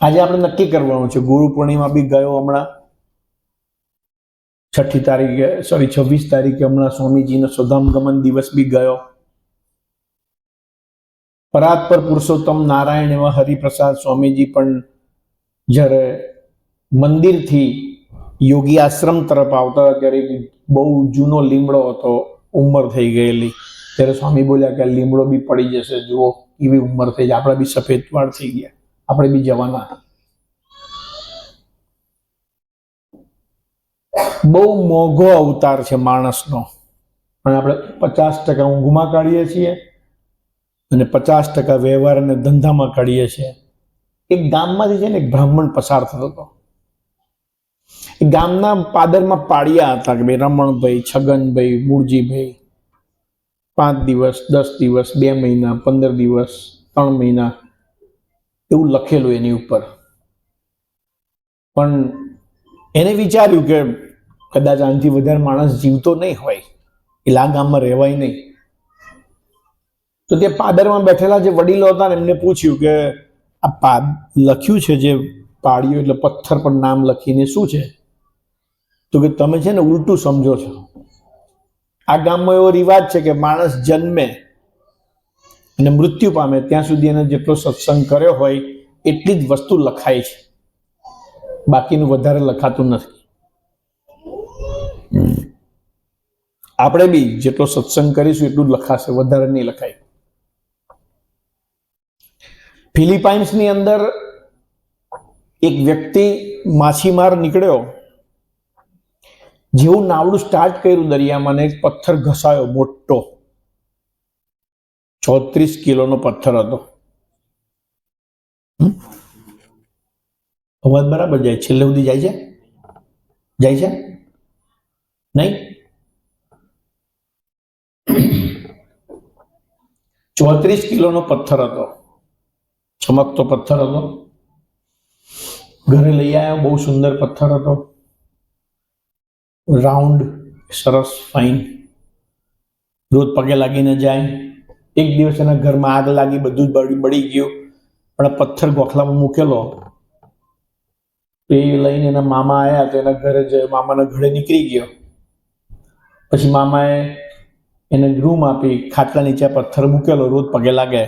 આજે આપણે નક્કી કરવાનું છે. ગુરુ પૂર્ણિમા બી ગયો હમણાં, 26 તારીખે હમણાં સ્વામીજીનો સ્વધામગમન દિવસ બી ગયો. પરાત્પર પુરુષોત્તમ નારાયણ એવા હરિપ્રસાદ સ્વામીજી પણ જ્યારે મંદિરથી યોગી આશ્રમ તરફ આવતા હતા ત્યારે બહુ જૂનો લીમડો હતો, ઉંમર થઈ ગયેલી. ત્યારે સ્વામી બોલ્યા કે લીમડો બી પડી જશે, જુઓ એવી ઉંમર થઈ જાય, આપણે બી સફેદ વાળ થઈ ગયા, આપણે બી જવાના. બહુ મોંઘો અવતાર છે માણસનો, અને આપણે 50% ઊંઘમાં કાઢીએ છીએ અને 50% વ્યવહાર અને ધંધામાં કાઢીએ છીએ. એક ગામમાંથી છે ને એક બ્રાહ્મણ પસાર થતો હતો. એ ગામના પાદરમાં પાડિયા હતા કે ભાઈ રમણભાઈ, છગનભાઈ, મૂળજીભાઈ. 5 દિવસ, 10 દિવસ, 2 મહિના, 15 દિવસ, 3 મહિના એવું લખેલું એની ઉપર. પણ એને વિચાર્યું કે કદાચ આનાથી વધારે માણસ જીવતો નહીં હોય, એટલે આ ગામમાં રહેવાય નહીં. તો તે પાદરમાં બેઠેલા જે વડીલો હતા ને એમને પૂછ્યું કે આ લખ્યું છે જે પાડ્યું એટલે પથ્થર પર નામ લખીને શું છે? તો કે તમે છે ને ઉલટું સમજો છો. આ ગામમાં એવો રિવાજ છે કે માણસ જન્મે અને મૃત્યુ પામે ત્યાં સુધી એને જેટલો સત્સંગ કર્યો હોય એટલી જ વસ્તુ લખાય છે, બાકીનું વધારે લખાતું નથી. આપણે બી જેટલો સત્સંગ કરીશું એટલું જ લખાશે, વધારે નહીં લખાય. ફિલિપાઇન્સની અંદર એક વ્યક્તિ માછીમાર નીકળ્યો. જેવું નાવડું સ્ટાર્ટ કર્યું દરિયામાં ને એક પથ્થર ઘસાયો, મોટો 34 કિલોનો પથ્થર હતો. અવાજ બરાબર જાય? છેલ્લે સુધી જાય છે? જાય છે નહીં? 34 કિલોનો પથ્થર હતો, ચમકતો પથ્થર હતો. ઘરે લઈ આવ્યો, બહુ સુંદર પથ્થર હતો, રાઉન્ડ, સરસ, ફાઇન. રોજ પગે લાગીને જાય. એક દિવસ એના ઘરમાં આગ લાગી, બધું જ બળી ગયું, પણ પથ્થર ગોખલામાં મૂકેલો. એ લઈને એના મામા આવ્યા તો એના ઘરે જ મામાના ઘરે નીકળી ગયો. પછી મામાએ એને રૂમ આપી, ખાટલા નીચે પથ્થર મૂકેલો, રોજ પગે લાગે.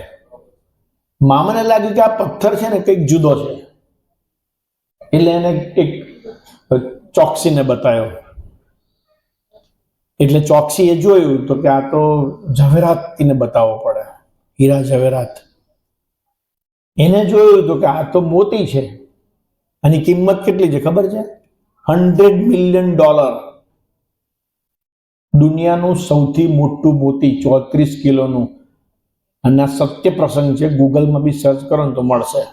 મામાને લાગ્યું કે આ પથ્થર છે ને કંઈક જુદો છે, એટલે એને એક ચોકસીને બતાવ્યો. એટલે ચોકસી એ જોયું તો કે આ તો ઝવેરાતને બતાવવો પડે, હીરા ઝવેરાત. એને જોયું તો કે આ તો મોતી છે. આની કિંમત કેટલી છે ખબર છે? $100 મિલિયન. દુનિયાનું સૌથી મોટું મોતી, 34 કિલોનું. અને આ સત્ય પ્રસંગ છે, ગૂગલમાં બી સર્ચ કરો ને તો મળશે.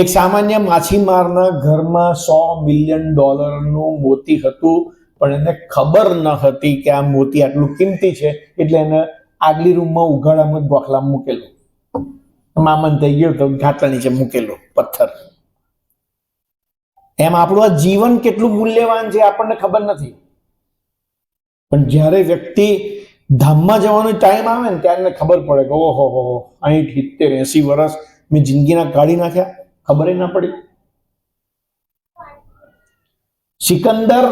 એક સામાન્ય માછીમારના ઘરમાં $100 મિલિયન મોતી હતું, પણ એને ખબર ન હતી કે આ મોતી આટલું કિંમતી છે, એટલે એને આગલી રૂમમાં ઉઘાડામાં ગોખલામાં મૂકેલું. મામન થઈ ગયો તો ખાટલા નીચે મૂકેલું પથ્થર. એમ આપણું આ જીવન કેટલું મૂલ્યવાન છે આપણને ખબર નથી, પણ જ્યારે વ્યક્તિ ધામમાં જવાનો ટાઈમ આવે ને ત્યારે ખબર પડે કે ઓહો 60, 70, 80 વર્ષ મેં જિંદગીના કાઢી નાખ્યા, ખબર ના પડી. સિકંદર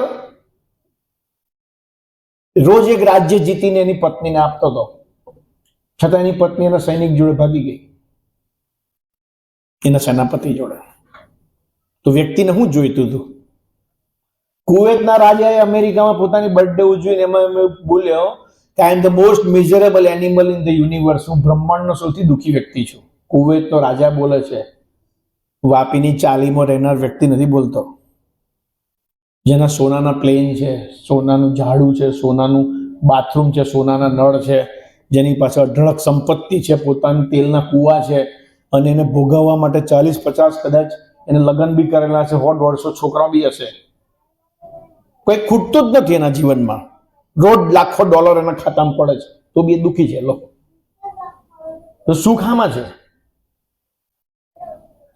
રોજ એક રાજ્ય જીતીને એની પત્નીને આપતો હતો, છતાં એની પત્ની એના સૈનિક જોડે ભાગી ગઈ, એના સેનાપતિ જોડે. તો વ્યક્તિને શું જોઈતું હતું? કુવૈતના રાજાએ અમેરિકામાં પોતાની બર્થડે ઉજવીને એમાં બોલ્યો કે I am the most miserable animal in the universe. હું બ્રહ્માંડનો સૌથી દુઃખી વ્યક્તિ છું. કુવૈતનો રાજા બોલે છે, વાપીની ચાલીમાં રહેનાર વ્યક્તિ નથી બોલતો. જેના સોનાના પ્લેન છે, સોનાનું ઝાડુ છે, સોનાનું બાથરૂમ છે, સોનાના નળ છે, જેની પાસે અઢળક સંપત્તિ છે, પોતાના તેલના કૂવા છે, અને એને ભોગવવા માટે 40-50 કદાચ એને લગ્ન બી કરેલા છે, 100-150 છોકરા બી હશે. કોઈ ખૂટતું જ નથી એના જીવનમાં. રોજ લાખો ડોલર એના ખાતામાં પડે છે, તો બી એ દુઃખી છે. લોકો તો સુખ આમાં છે.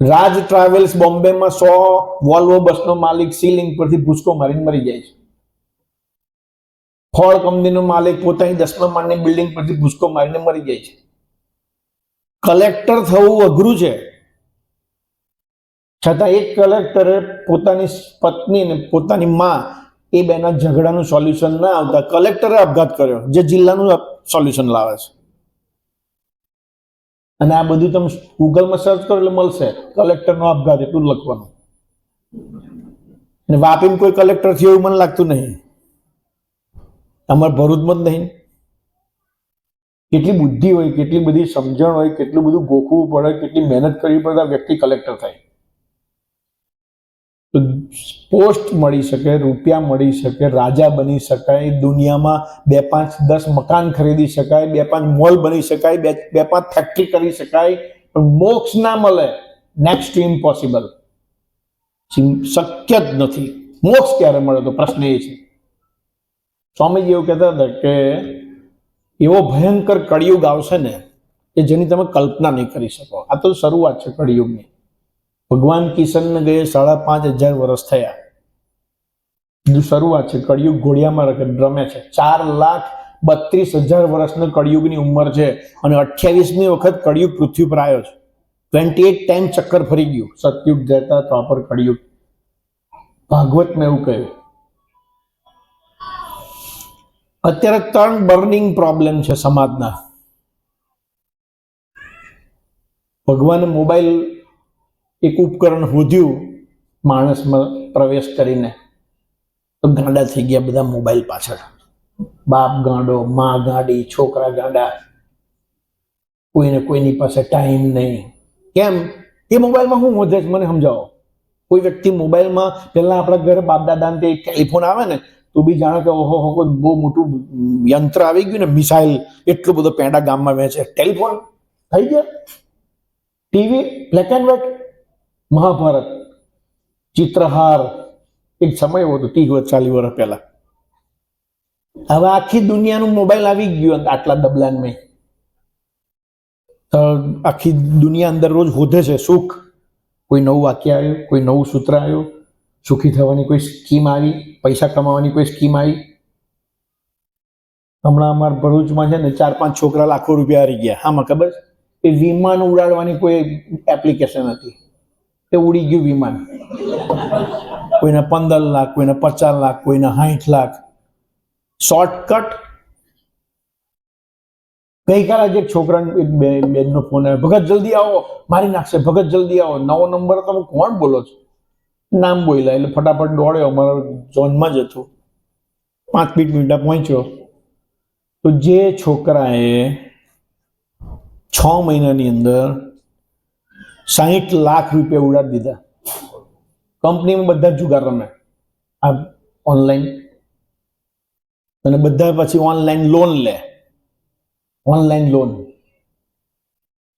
રાજ ટ્રાવેલ્સ બોમ્બેમાં 100 વોલ્વો બસનો માલિક સીલિંગ પરથી ભૂસકો મારીને મરી જાય છે. ફોર્ડ કંપનીનો માલિક પોતાની 10મા માળની બિલ્ડિંગ પરથી ભૂસકો મારીને મરી જાય છે. કલેક્ટર થવું અઘરું છે, છતાં એક કલેક્ટરે પોતાની પત્ની ને પોતાની માં એ બેના ઝઘડાનું સોલ્યુશન ના આવતા કલેક્ટરે આપઘાત કર્યો, જે જિલ્લાનું સોલ્યુશન લાવે છે. અને આ બધું તમે ગૂગલમાં સર્ચ કરો એટલે મળશે, કલેક્ટરનો આપઘાત એટલું લખવાનું. અને વાપીમાં કોઈ કલેક્ટર થયું એવું મને લાગતું નહીં, અમારે ભરૂચમાં જ નહીં. કેટલી બુદ્ધિ હોય, કેટલી બધી સમજણ હોય, કેટલું બધું ગોખવું પડે, કેટલી મહેનત કરવી પડે, વ્યક્તિ કલેક્ટર થાય. તો પોસ્ટ મળી શકે, રૂપિયા મળી શકે, રાજા બની શકાય, દુનિયામાં 2, 5, 10 મકાન ખરીદી શકાય, 2, 5 મોલ બની શકાય, 2, 5 ફેક્ટરી કરી શકાય, પણ મોક્ષ ના મળે. નેક્સ્ટ ટુ ઇમ્પોસિબલ, શક્ય જ નથી. મોક્ષ ક્યારે મળે તો પ્રશ્ન એ છે. સ્વામીજી એવું કહેતા હતા કે એવો ભયંકર કળિયુગ આવશે ને કે જેની તમે કલ્પના નહીં કરી શકો. આ તો શરૂઆત છે કળિયુગની. ભગવાન કિશનને ગયે 5,500 વર્ષ થયા. બીજું શરૂઆત છે. કળિયુગ ઘોડિયામાં રમે છે. 4,32,000 વર્ષની કળિયુગની ઉંમર છે અને 28મી વખત કળિયુગ પૃથ્વી પર આવ્યો છે. 28 ટાઈમ ચક્કર ફરી ગયું. સતયુગ જતા પ્રોપર કળિયુગ. ભાગવતમાં એવું કહ્યું. અત્યારે 3 બર્નિંગ પ્રોબ્લેમ છે સમાજના. ભગવાને મોબાઈલ એક ઉપકરણ શોધ્યું માણસમાં પ્રવેશ કરીને, તો ગાંડા થઈ ગયા બધા મોબાઈલ પાછળ. બાપ ગાંડો, માં ગાંડી, છોકરા ગાંડા, કોઈને કોઈની પાસે ટાઈમ નહીં. કેમ? એ મોબાઈલમાં શું વધે છે મને સમજાવો. કોઈ વ્યક્તિ મોબાઈલમાં, પહેલા આપણા ઘરે બાપ દાદા ને ટેલિફોન આવે ને તો બી જાણે કે ઓહો કોઈ બહુ મોટું યંત્ર આવી ગયું ને, મિસાઇલ, એટલું બધો પેંડા ગામમાં વેચે. ટેલિફોન થઈ ગયા. TV black and white, Mahabharat, Chitrahaar, એક સમય હતો 30-40 વર્ષ પહેલા. હવે આખી દુનિયાનું મોબાઈલ આવી ગયું આટલા ડબલાનમાં. આખી દુનિયા અંદર રોજ હોધે છે સુખ. કોઈ નવું વાક્ય આવ્યું, કોઈ નવું સૂત્ર આવ્યું, સુખી થવાની કોઈ સ્કીમ આવી, પૈસા કમાવાની કોઈ સ્કીમ આવી. હમણાં અમારા ભરૂચમાં છે ને 4-5 છોકરા લાખો રૂપિયા હારી ગયા. આમાં ખબર છે? એ વિમાન ઉડાડવાની કોઈ એપ્લિકેશન હતી, તે ઉડી ગયું વિમાન. કોઈને 15 લાખ, કોઈને 50 લાખ, કોઈને 60 લાખ. શોર્ટકટ. ગઈકાલે જે છોકરાને એક બેનનો ફોન આવ્યો, ભગત જલ્દી આવો, મારી નાખશે, ભગત જલ્દી આવો. નવો નંબર, તમે કોણ બોલો છો? નામ બોલ્યા એટલે ફટાફટ દોડ્યો. અમારા ઝોનમાં જ હતું. 5 મિનિટમાં પહોંચ્યો. તો જે છોકરાએ 6 મહિનાની અંદર 60 લાખ રૂપિયા ઉડાડી દીધા. કંપનીમાં બધા જુગાર રમે આ ઓનલાઈન, અને બધા પછી ઓનલાઈન લોન લે. ઓનલાઈન લોન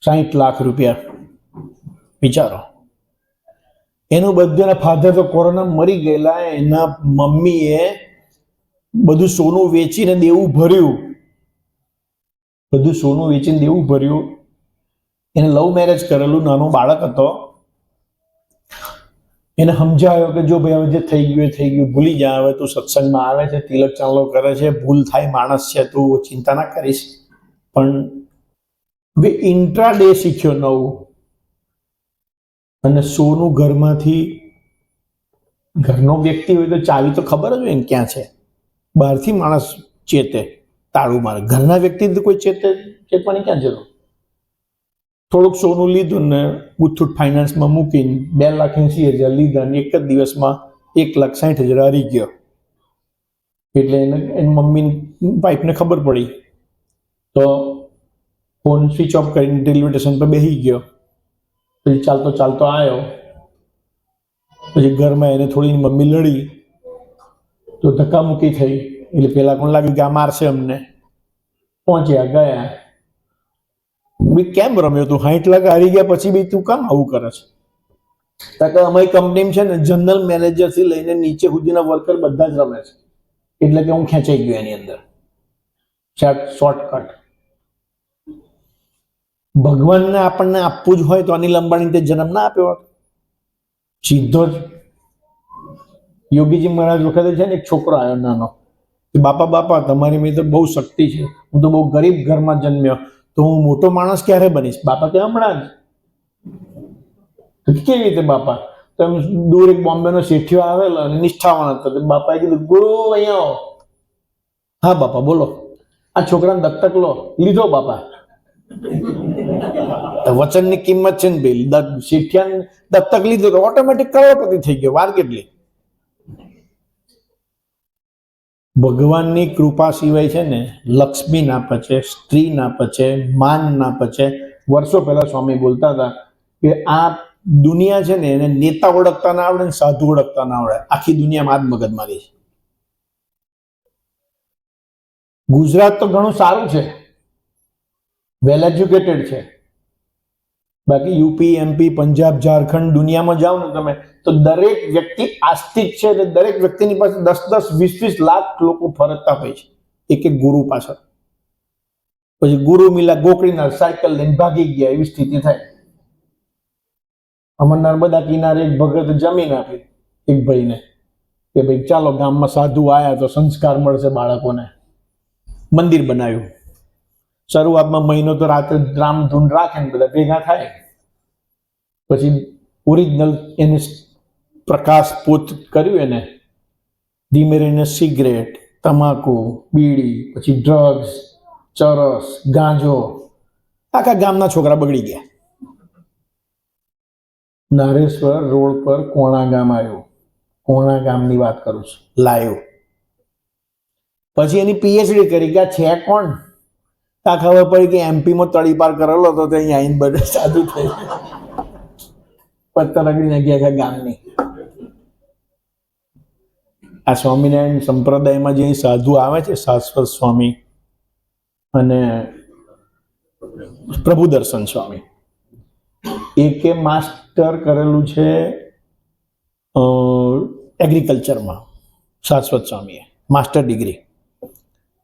60 લાખ રૂપિયા. વિચારો. એનું બધું ફાધર તો કોરોના મરી ગયેલા. એના મમ્મીએ બધું સોનું વેચીને દેવું ભર્યું. બધું સોનું વેચીને દેવું ભર્યું. એને લવ મેરેજ કરેલું, નાનો બાળક હતો. એને સમજાયો કે જો ભાઈ હવે જે થઈ ગયું એ થઈ ગયું, ભૂલી જા. હવે તું સત્સંગમાં આવે છે, તિલક ચાંદલો કરે છે, ભૂલ થાય, માણસ છે, તું ચિંતા ના કરીશ. પણ હવે ઇન્ટ્રાડે શીખ્યો નવું. અને સોનું ઘરમાંથી, ઘરનો વ્યક્તિ હોય તો ચાવી તો ખબર જ હોય ને ક્યાં છે. બહારથી માણસ ચેતે, તાળું મારે. ઘરના વ્યક્તિ તો કોઈ ચેતવાની ક્યાં જરૂર? થોડુંક સોનું લીધું ને મુથુટ ફાઇનાન્સમાં મૂકીને 2,80,000 લીધા ને એક જ દિવસમાં 1,60,000 હારી ગયો. એટલે એની મમ્મી વાઈફને ખબર પડી તો ફોન સ્વિચ ઓફ કરીને રેલવે સ્ટેશન પર બેસી ગયો. પછી ચાલતો ચાલતો આવ્યો. પછી ઘરમાં એને થોડી મમ્મી લડી તો ધક્કામુક્કી થઈ. એટલે પેલા કોણ લાગ્યું કે આ મારશે અમને. પહોંચ્યા, ગયા. કેમ રમ્યો તું? 60 લાખ હારી ગયા પછી બી તું કેમ આવું કરે છે? અમારી કંપની છે ને, જનરલ મેનેજર થી લઈને નીચે સુધીના વર્કર બધા જ રમે છે. એટલે કે હું ખેંચાઈ ગયો એની અંદર. શોર્ટકટ. ભગવાનને આપણને આપવું જ હોય તો અનિલ અંબાણી તે જન્મ ના આપ્યો હોત? સીધો જ. યોગીજી મહારાજ વખતે છે ને એક છોકરો આવ્યો નાનો, બાપા તમારી મેં તો બહુ શક્તિ છે, હું તો બહુ ગરીબ ઘરમાં જન્મ્યો, તો હું મોટો માણસ ક્યારે બનીશ? બાપા કે હમણાં જ. કેવી રીતે બાપા? તો એમ દૂર એક બોમ્બેનો શેઠિયો આવેલો અને નિષ્ઠાવાન હતો. બાપાએ કીધું, ગુરુ અહીંયા આવો. હા બાપા બોલો. આ છોકરાને દત્તક લો. લીધો બાપા. વચનની કિંમત છે ને ભાઈ. શેઠિયાને દત્તક લીધો તો ઓટોમેટિક કરોડપતિ થઈ ગયો. વાર કેટલી? ભગવાનની કૃપા સિવાય છે ને લક્ષ્મી ના પચે, સ્ત્રી ના પચે, માન ના પચે. વર્ષો પહેલા સ્વામી બોલતા હતા કે આ દુનિયા છે ને એને નેતા ઓળખતા ના આવડે ને સાધુ ઓળખતા ના આવડે. આખી દુનિયામાં આ જ મગજમારી છે. ગુજરાત તો ઘણું સારું છે, વેલ એજ્યુકેટેડ છે. બાકી યુપી, એમપી, પંજાબ, ઝારખંડ દુનિયામાં જાઓ ને તમે તો દરેક વ્યક્તિ આસ્તિક છે અને દરેક વ્યક્તિની પાસે 10-10, 20-20 લાખ લોકો ફરકતા હોય છે એક એક ગુરુ પાછળ. પછી ગુરુ મિલા ગોકળીના સાયકલ લઈને ભાગી ગયા એવી સ્થિતિ થાય. અમાર નર્મદા કિનારે એક ભગત જમીન આપી એક ભાઈને કે ભાઈ ચાલો ગામમાં સાધુ આયા તો સંસ્કાર મળશે બાળકોને. મંદિર બનાવ્યું. શરૂઆતમાં મહિનો તો રાત્રે રામધૂન રાખે ને બધા ભેગા થાય. પછી ઓરિજિનલ એને પ્રકાશ પોત કર્યું. એને ધીમે રહીને સિગરેટ, તમાકુ, બીડી, પછી ડ્રગ્સ, ચરસ, ગાંજો. આખા ગામના છોકરા બગડી ગયા. નારેશ્વર રોડ પર કોણા ગામ આવ્યું. કોણા ગામની વાત કરું છું, લાયો. પછી એની પીએચડી કરી કે આ છે કોણ? તા ખબર પડી કે એમપીમાં તળીપાર કરેલો હતો તો અહીંયા આવીને બધે સાધુ થઈ પત્તર રગડીને ગયા ગામની. આ સ્વામિનારાયણ સંપ્રદાયમાં જે સાધુ આવે છે, શાશ્વત સ્વામી અને પ્રભુ દર્શન સ્વામી, એકે માસ્ટર કરેલું છે એગ્રીકલ્ચરમાં. શાશ્વત સ્વામીએ માસ્ટર ડિગ્રી.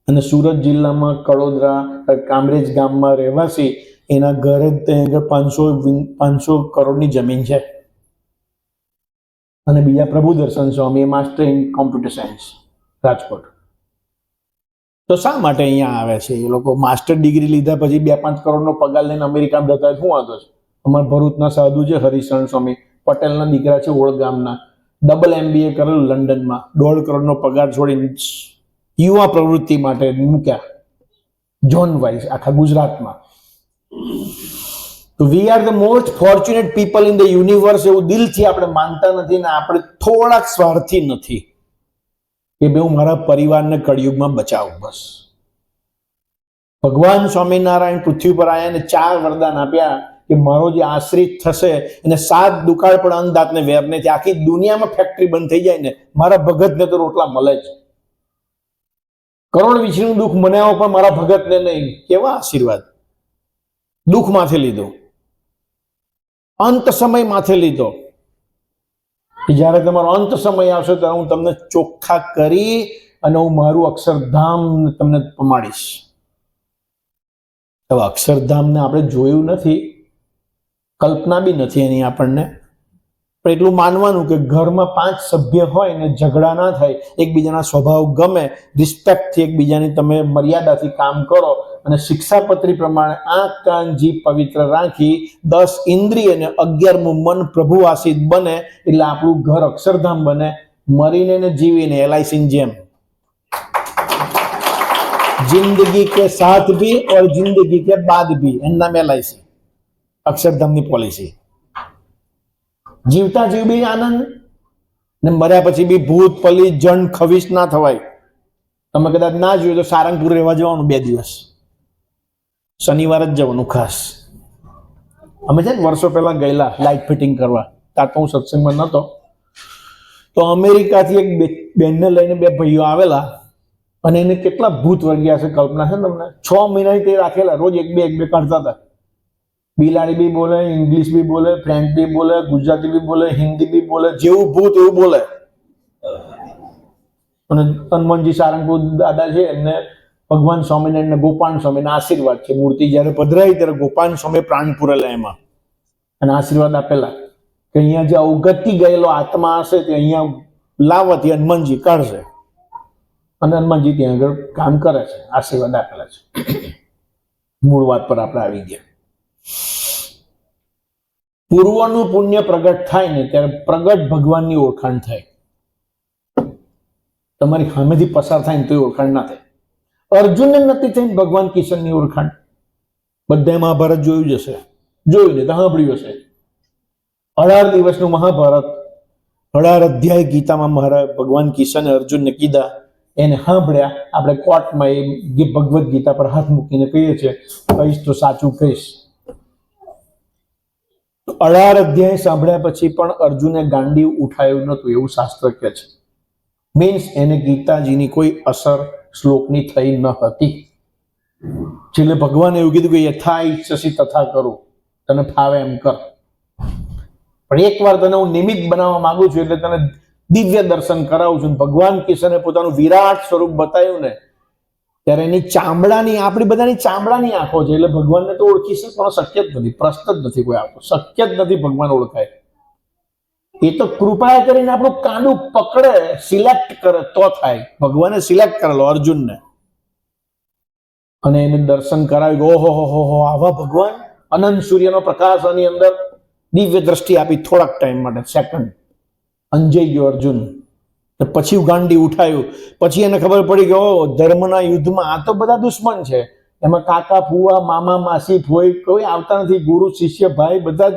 અને સુરત જિલ્લામાં કડોદરા કામરેજ ગામમાં રહેવાસી, એના ઘરે ત્યાં 500 કરોડની જમીન છે. અને બીજા Prabhu Darshan Swami master in computer science Rajkot. તો શા માટે અહીંયા આવે છે એ લોકો? માસ્ટર ડિગ્રી લીધા પછી 2-5 કરોડનો પગાર લઈને અમેરિકામાં જતા શું વાંધો છે? અમારા ભરૂચના સાધુ છે હરિશરણ સ્વામી, પટેલના દીકરા છે, ઓળ ગામના, ડબલ MBA કરેલું લંડનમાં, 1.5 કરોડનો પગાર છોડીને યુવા પ્રવૃત્તિ માટે મૂક્યા ઝોન વાઇઝ આખા ગુજરાતમાં. તો we are the most fortunate people in the universe એવું દિલથી આપણે માનતા નથી ને આપણે થોડાક સ્વાર્થી નથી કે ભાઈ હું મારા પરિવારને કળિયુગમાં બચાવું. બસ ભગવાન સ્વામિનારાયણ પૃથ્વી પર આવ્યા અને 4 વરદાન આપ્યા કે મારો જે આશ્રિત થશે એને 7 દુકાળ પણ અન્નદાત ને વેર ને આખી દુનિયામાં ફેક્ટરી બંધ થઈ જાય ને મારા ભગતને તો રોટલા મળે જ. કરોડ વીછીનું દુઃખ મને આવો પણ મારા ભગતને નહીં. કેવા આશીર્વાદ! દુઃખ માથે લીધું, અંત સમય માથે લીધો. જ્યારે તમારો અંત સમય આવશે ત્યારે હું તમને ચોખ્ખા કરી અને હું મારું અક્ષરધામ તમને પમાડીશ. હવે અક્ષરધામને આપણે જોયું નથી, કલ્પના બી નથી એની આપણને, પણ એટલું માનવાનું કે ઘરમાં 5 સભ્ય હોય ને ઝઘડા ના થાય, એકબીજાના સ્વભાવ ગમે, રિસ્પેક્ટથી એકબીજાની તમે મર્યાદાથી કામ કરો અને શિક્ષાપત્રી પ્રમાણે આંખ કાન જીભ પવિત્ર રાખી 10 ઇન્દ્રિય અને 11મું મન પ્રભુવાસિત બને એટલે આપણું ઘર અક્ષરધામ બને. મરીને ને જીવીને LICની જેમ जिंदगी के साथ भी और जिंदगी के बाद भी, એનું નામ LIC, અક્ષરધામની પોલિસી. જીવતા જીવ બી આનંદ ને મર્યા પછી બી ભૂત પલી જન ખવીશ ના થવાય. તમે કદાચ ના જોયું તો સારંગપુર રહેવા જવાનું 2 દિવસ, શનિવાર જ જવાનું ખાસ. અમે છે ને વર્ષો પહેલા ગયેલા લાઇટ ફિટિંગ કરવા, ત્યાં તો હું સત્સંગમાં નહોતો. તો અમેરિકાથી એક બેનને લઈને 2 ભાઈઓ આવેલા અને એને કેટલા ભૂત વર્ગ્યા છે કલ્પના છે તમને. 6 મહિના તે રાખેલા, રોજ 1-2 કાઢતા હતા. બિલાડી બી બોલે, ઇંગ્લિશ બી બોલે, ફ્રેન્ચ બી બોલે, ગુજરાતી બી બોલે, હિન્દી બી બોલે, જેવું ભૂત એવું બોલે. અને હનુમાનજી સારંગપુર દાદા છે એમને ભગવાન સ્વામિનારાયણ ને ગોપાલ સ્વામીના આશીર્વાદ છે. મૂર્તિ જયારે પધરાઈ ત્યારે ગોપાલ સ્વામી પ્રાણ પૂરેલા એમાં અને આશીર્વાદ આપેલા કે અહીંયા જે અવગતિ ગયેલો આત્મા હશે તે અહીંયા લાવવાથી હનુમાનજી કાઢશે. અને હનુમાનજી ત્યાં આગળ કામ કરે છે, આશીર્વાદ આપેલા છે. મૂળ વાત પર આપણે આવી ગયા. પૂર્વનું પુણ્ય પ્રગટ થાય ને ત્યારે પ્રગટ ભગવાનની ઓળખાણ થાય. તમારી સામેથી પસાર થાય ને તો ઓળખાણ ના થાય. અર્જુનને નથી થઈને ભગવાન કિશનની ઓળખાણ. બધાએ મહાભારત જોયું જ હશે, જોયું ને તો સાંભળ્યું હશે. 18 દિવસનું મહાભારત, 18 અધ્યાય ગીતામાં મહારાજ ભગવાન કિશને અર્જુનને કીધા, એને સાંભળ્યા. આપણે કોર્ટમાં એ ભગવદ્ ગીતા પર હાથ મૂકીને કહીએ છીએ, કહીશ તો સાચું કહીશ. 18 અધ્યાય સાંભળ્યા પછી પણ અર્જુને ગાંડી ઉઠાયું નતું એવું શાસ્ત્ર કહે છે. મીન્સ એને ગીતાજીની કોઈ અસર શ્લોકની થઈ ન હતી. છેલ્લે ભગવાને એવું કીધું કે યથા ઈચ્છસી તથા કરું, તને ફાવે એમ કર. પણ એકવાર તને હું નિમિત્ત બનાવવા માંગુ છું, એટલે તને દિવ્ય દર્શન કરાવું છું. ભગવાન કિશને પોતાનું વિરાટ સ્વરૂપ બતાવ્યું ને ત્યારે એની ચામડાની, આપણી બધાની ચામડાની આંખો છે, એટલે ભગવાનને તો ઓળખી શકવાનો શક્ય જ નથી, પ્રશ્ન જ નથી કોઈ આવતો, શક્ય જ નથી ભગવાન ઓળખાય. એ તો કૃપા કરીને આપણું કાંડું પકડે, સિલેક્ટ કરે તો થાય. ભગવાને સિલેક્ટ કરેલો અર્જુનને અને એને દર્શન કરાવી. ઓહો હો હો, આવા ભગવાન! અનંત સૂર્યનો પ્રકાશ આની અંદર દિવ્ય દ્રષ્ટિ આપી થોડાક ટાઈમ માટે, સેકન્ડ. અંજાઈ ગયો અર્જુન. પછી ગાંડી ઉઠાયું. પછી એને ખબર પડી કે ઓ, ધર્મના યુદ્ધમાં આ તો બધા દુશ્મન છે, એમાં કાકા ફુવા મામા માસી ફોઈ કોઈ આવતા નથી. ગુરુ શિષ્ય ભાઈ બધા જ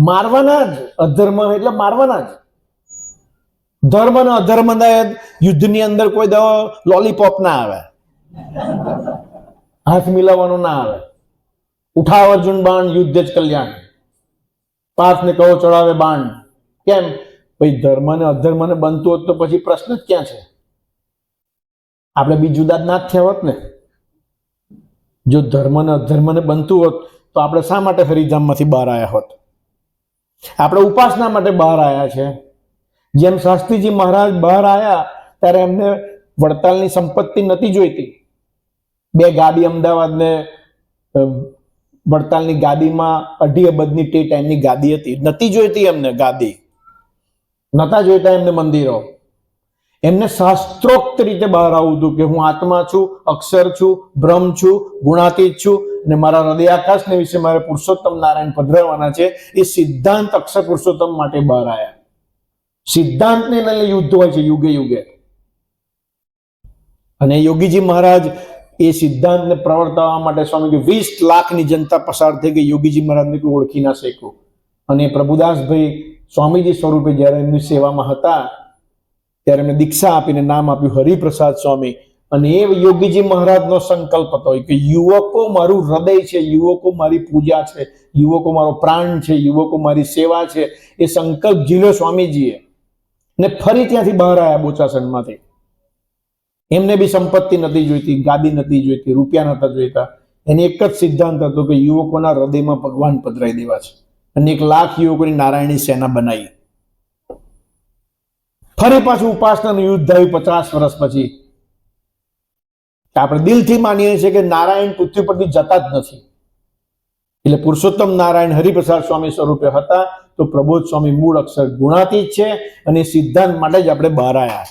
મારવાના જ. અધર્મ એટલે મારવાના જ. ધર્મ અને અધર્મ યુદ્ધની અંદર કોઈ લોલીપોપ ના આવે, હાથ મિલાવવાનો ના આવે. ઉઠાવ અર્જુન બાણ, યુદ્ધ જ કલ્યાણ. પાર્થને કહો ચડાવે બાણ. કેમ ભાઈ? ધર્મ ને અધર્મ ને બનતું હોત તો પછી પ્રશ્ન જ ક્યાં છે? આપણે બી જુદા જ ના થયા હોત ને. જો ધર્મ ને અધર્મ ને બનતું હોત તો આપણે શા માટે હરિધામમાંથી બહાર આવ્યા હોત? આપણે ઉપાસના માટે બહાર આવ્યા છે. જેમ શાસ્ત્રીજી મહારાજ બહાર આવ્યા ત્યારે એમને વડતાલની સંપત્તિ નથી જોઈતી. 2 ગાડી અમદાવાદ ને વડતાલની ગાડીમાં 2.5 અબજની તે ટાઈમની ગાદી હતી, નથી જોઈતી એમને ગાદી, નતા જોઈતા એમને મંદિરો. એમને શાસ્ત્રોક્ત રીતે બહાર આવવું હતું કે હું આત્મા છું, અક્ષર છું, બ્રહ્મ છું, ગુણાતીત છું અને મારા હૃદયાકાશને વિશે મારે પુરુષોત્તમ નારાયણ પધરાવવાના છે. એ સિદ્ધાંત અક્ષર પુરુષોત્તમ માટે બહાર આવ્યા. સિદ્ધાંતને લઈને યુદ્ધ હોય છે યુગે યુગે. અને યોગીજી મહારાજ એ સિદ્ધાંતને પ્રવર્તાવવા માટે સ્વામી કે 20 લાખની જનતા પસાર થઈ ગઈ. યોગીજી મહારાજને કોઈ ઓળખી ના શક્યું. અને પ્રભુદાસભાઈ સ્વામીજી સ્વરૂપે જ્યારે એમની સેવામાં હતા ત્યારે એમને દીક્ષા આપીને નામ આપ્યું હરિપ્રસાદ સ્વામી. અને એ યોગીજી મહારાજનો સંકલ્પ હતો કે યુવકો મારું હૃદય છે, યુવકો મારી પૂજા છે, યુવકો મારો પ્રાણ છે, યુવકો મારી સેવા છે. એ સંકલ્પ ઝીલ્યો સ્વામીજીએ ને ફરી ત્યાંથી બહાર આવ્યા બોચાસણમાંથી. એમને બી સંપત્તિ નથી જોઈતી, ગાદી નથી જોઈતી, રૂપિયા નતા જોઈતા. એને એક જ સિદ્ધાંત હતો કે યુવકોના હૃદયમાં ભગવાન પધરાઈ દેવા છે. અને 1 લાખ યુવકોની નારાયણી સેના બનાવી. ફરી પાછું ઉપાસનાનું યુદ્ધ આવ્યું 50 વર્ષ પછી. આપણે દિલથી માનીએ છીએ કે નારાયણ પૃથ્વી પરથી જતા જ નથી. એટલે પુરુષોત્તમ નારાયણ હરિપ્રસાદ સ્વામી સ્વરૂપે હતા તો પ્રબોધ સ્વામી મૂળ અક્ષર ગુણાતીત છે. અને સિદ્ધાંત માટે જ આપણે બહાર આવ્યા.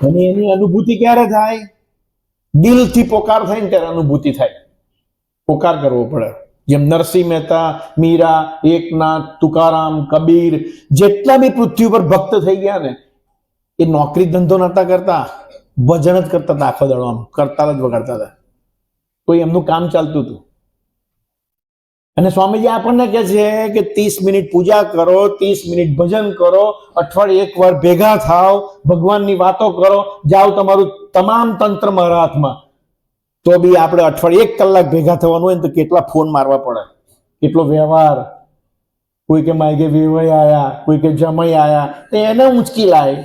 અને એની અનુભૂતિ ક્યારે થાય? દિલથી પોકાર થાય ને ત્યારે અનુભૂતિ થાય. પોકાર કરવો પડે. જેમ નરસિંહ મહેતા, મીરા, એકનાથ, તુકારામ, કબીર જેટલા બી પૃથ્વી પર ભક્ત થઈ ગયા ને એ નોકરી ધંધો નતા કરતા, ભજન જ કરતા હતા. આખો દડવાનું કરતા જ વગાડતા હતા. કોઈ એમનું કામ ચાલતું હતું. અને સ્વામીજી આપણને કહે છે કે 30 મિનિટ પૂજા કરો, 30 મિનિટ ભજન કરો, અઠવાડિયે 1 વાર ભેગા થાવ, ભગવાનની વાતો કરો, જાઓ તમારું તમામ તંત્ર મારા હાથમાં. તો બી આપણે અઠવાડિયે 1 કલાક ભેગા થવાનું હોય ને તો કેટલા ફોન મારવા પડે, કેટલો વ્યવહાર. કોઈ કે માયકે વેવાઈ આયા, કોઈ કે જમાઈ આયા, તો એને ઊંચકી લાય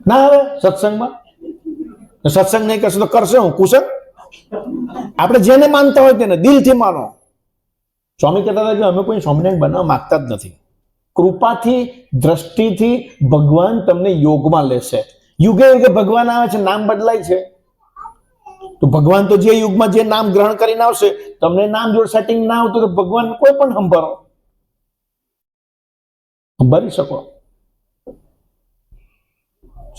ના આવે સત્સંગમાં. સત્સંગ નહીં કરશે તો કરશે હું કુશળ. આપણે જેને માનતા હોય તેને દિલથી માનો. સ્વામી કહેતા હતા કે અમે કોઈ સ્વામિનારાયણ બનાવવા માંગતા જ નથી. કૃપાથી, દ્રષ્ટિથી ભગવાન તમને યોગમાં લેશે. યુગે યુગે ભગવાન આવે છે, નામ બદલાય છે. તો ભગવાન તો જે યુગમાં જે નામ ગ્રહણ કરીને આવશે, તમને નામ જોડે સેટિંગ ના આવતું તો ભગવાન કોઈ પણ સંભાળી શકો.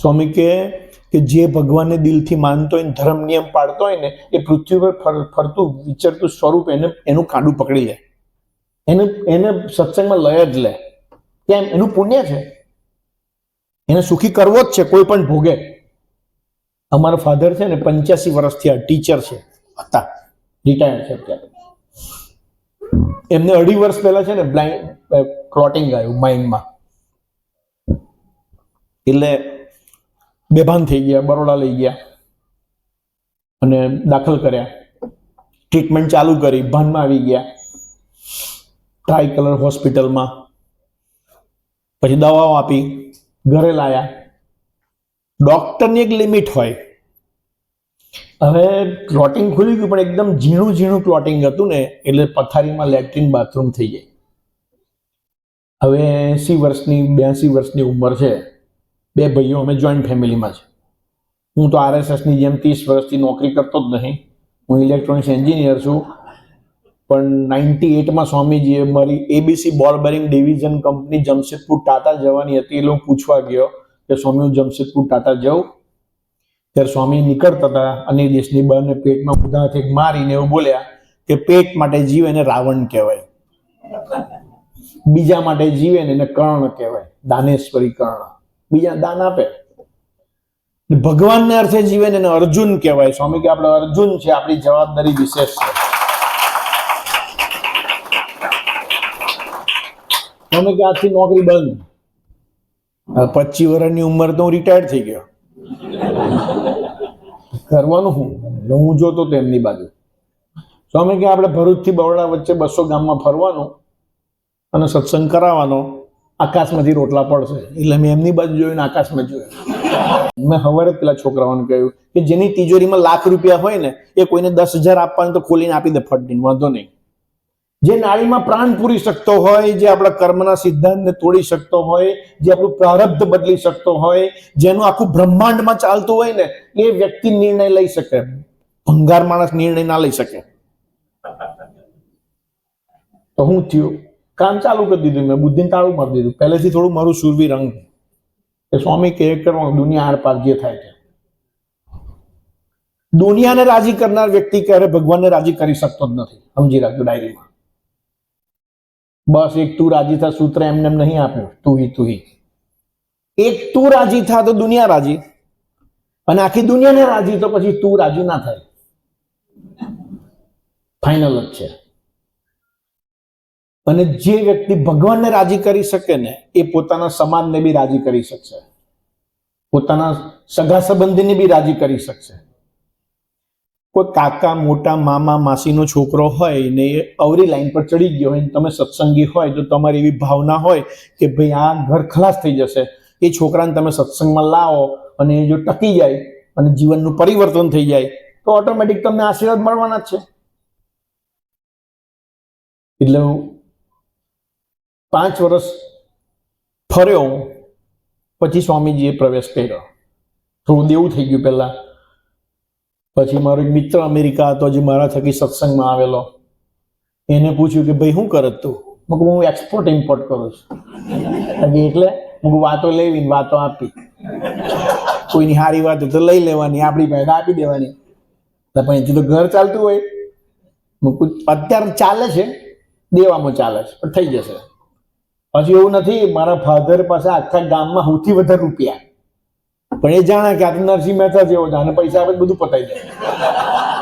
સ્વામી કે કે જે ભગવાનને દિલથી માનતો હોય, ધર્મ નિયમ પાડતો હોય ને, એ પૃથ્વી પર ફરતું વિચરતું સ્વરૂપ એનું કાંડું પકડી લે, એને સત્સંગમાં લય જ લે. કેમ? એનું પુણ્ય છે, એને સુખી કરવો જ છે કોઈ પણ ભોગે. અમારા ફાધર છે ને 85 વર્ષથી આ ટીચર છે, હતા, રિટાયર્ડ છે અત્યારે. એમને 2.5 વર્ષ પહેલા છે ને બ્લાઇન્ડ ક્લોટિંગ આવ્યું માઇન્ડમાં, એટલે બેભાન થઈ ગયા, બરોડા લઈ ગયા અને દાખલ કર્યા, ટ્રીટમેન્ટ ચાલુ કરી, ભાનમાં આવી ગયા ટ્રાય કલર હોસ્પિટલમાં, પછી દવાઓ આપી, ઘરે લાયા. ડોક્ટરની એક લિમિટ હોય. હવે ક્લોટિંગ ખુલી ગયું, પણ એકદમ ઝીણું ક્લોટિંગ હતું ને, એટલે પથારીમાં લેટ્રિન બાથરૂમ થઈ જાય. હવે 80 વર્ષની 82 વર્ષની ઉંમર છે, 2 ભાઈઓ, અમે જોઈન્ટ ફેમિલીમાં છે. હું તો RSSની જેમ 30 વર્ષથી નોકરી કરતો જ નહીં, હું ઇલેક્ટ્રોનિક્સ એન્જિનિયર છું. પણ 98માં સ્વામીજીએ મારી ABC બોલ bearing division company Jamshedpur Tata જવાની હતી, એટલે હું પૂછવા ગયો કે સ્વામી હું જમશેદપુર ટાટા જાઉં. ત્યારે સ્વામી નીકળતા હતા અને દેશની બહારને પેટમાં ઊંધા હાથે મારીને એવું બોલ્યા કે પેટ માટે જીવે એને રાવણ કહેવાય, બીજા માટે જીવે ને એને કર્ણ કહેવાય, દાનેશ્વરી કર્ણ, બીજા દાન આપે. ભગવાનને અર્થે જીવે ને એને અર્જુન કહેવાય. સ્વામી કે આપણે અર્જુન છે, આપણી જવાબદારી વિશેષ છે. સ્વામી કે આજથી નોકરી બંધ. 25 વર્ષની ઉંમર તો હું રિટાયર્ડ થઈ ગયો, કરવાનું હું જોતો તો એમની બાજુ. સ્વામી કે આપણે ભરૂચથી બરોડા વચ્ચે 200 ગામમાં ફરવાનું અને સત્સંગ કરાવવાનો, આકાશમાંથી રોટલા પડશે. એટલે મેં એમની બાજુ જોયું ને આકાશમાં જોયું. મેં સવારે પેલા છોકરાઓને કહ્યું કે જેની તિજોરીમાં લાખ રૂપિયા હોય ને, એ કોઈને 10,000 આપવાનું તો ખોલીને આપી દે ફટદીને, વાંધો નહીં. જે નાળીમાં પ્રાણ પૂરી શકતો હોય, જે આપણા કર્મના સિદ્ધાંતને તોડી શકતો હોય, જે આપણું પ્રારબ્ધ બદલી શકતો હોય, જેનું આખું બ્રહ્માંડમાં ચાલતું હોય ને, એ વ્યક્તિ નિર્ણય લઈ શકે. ભંગાર માણસ નિર્ણય ના લઈ શકે. તો હું થયું, કામ ચાલુ કરી દીધું, મેં બુદ્ધિને તાળું મારી દીધું. પહેલેથી થોડું મારું સુરવી રંગ કે સ્વામી કે કરવાનું, દુનિયા આર પાર જે થાય છે. દુનિયાને રાજી કરનાર વ્યક્તિ ક્યારે ભગવાનને રાજી કરી શકતો જ નથી, સમજી રાખજો ડાયરીમાં. બસ એક તું રાજી થા સૂત્ર એમને નહીં આપ્યું, તું હી. એક તું રાજી થા તો દુનિયા રાજી, અને આખી દુનિયાને રાજી તો પછી તું રાજી ના થાય. ફાઇનલ જ છે. અને જે વ્યક્તિ ભગવાનને રાજી કરી શકે ને, એ પોતાના સમાજને બી રાજી કરી શકશે, પોતાના સગા સંબંધીને બી રાજી કરી શકશે. કોઈ કાકા, મોટા, મામા, માસીનો છોકરો હોય ને એ અવરી લાઈન પર ચડી ગયો હોય, તમે સત્સંગી હોય તો તમારી એવી ભાવના હોય કે ભાઈ આ ઘર ખલાસ થઈ જશે, એ છોકરાને તમે સત્સંગમાં લાવો અને એ જો ટકી જાય અને જીવનનું પરિવર્તન થઈ જાય તો ઓટોમેટિક તમને આશીર્વાદ મળવાના જ છે. એટલે હું 5 વર્ષ ફર્યો, પછી સ્વામીજીએ પ્રવેશ કર્યો. થોડું દેવું થઈ ગયું પહેલા. પછી મારો એક મિત્ર અમેરિકા હતો, જે મારા થકી સત્સંગમાં આવેલો. એને પૂછ્યું કે ભાઈ શું કરે તું? હું એક્સપોર્ટ ઇમ્પોર્ટ કરું છું. એટલે હું વાતો લેવી, વાતો આપી, કોઈની સારી વાત તો લઈ લેવાની, આપણી પાસે આપી દેવાની. પછી તો ઘર ચાલતું હોય. અત્યારે ચાલે છે, દેવામાં ચાલે છે, પણ થઈ જશે. પછી એવું નથી, મારા ફાધર પાસે આખા ગામમાં સૌથી વધારે રૂપિયા, પણ એ જાણે કે આ નરસિંહ મહેતા જેવો છે, આને પૈસા આપે બધું પતાઈ જાય,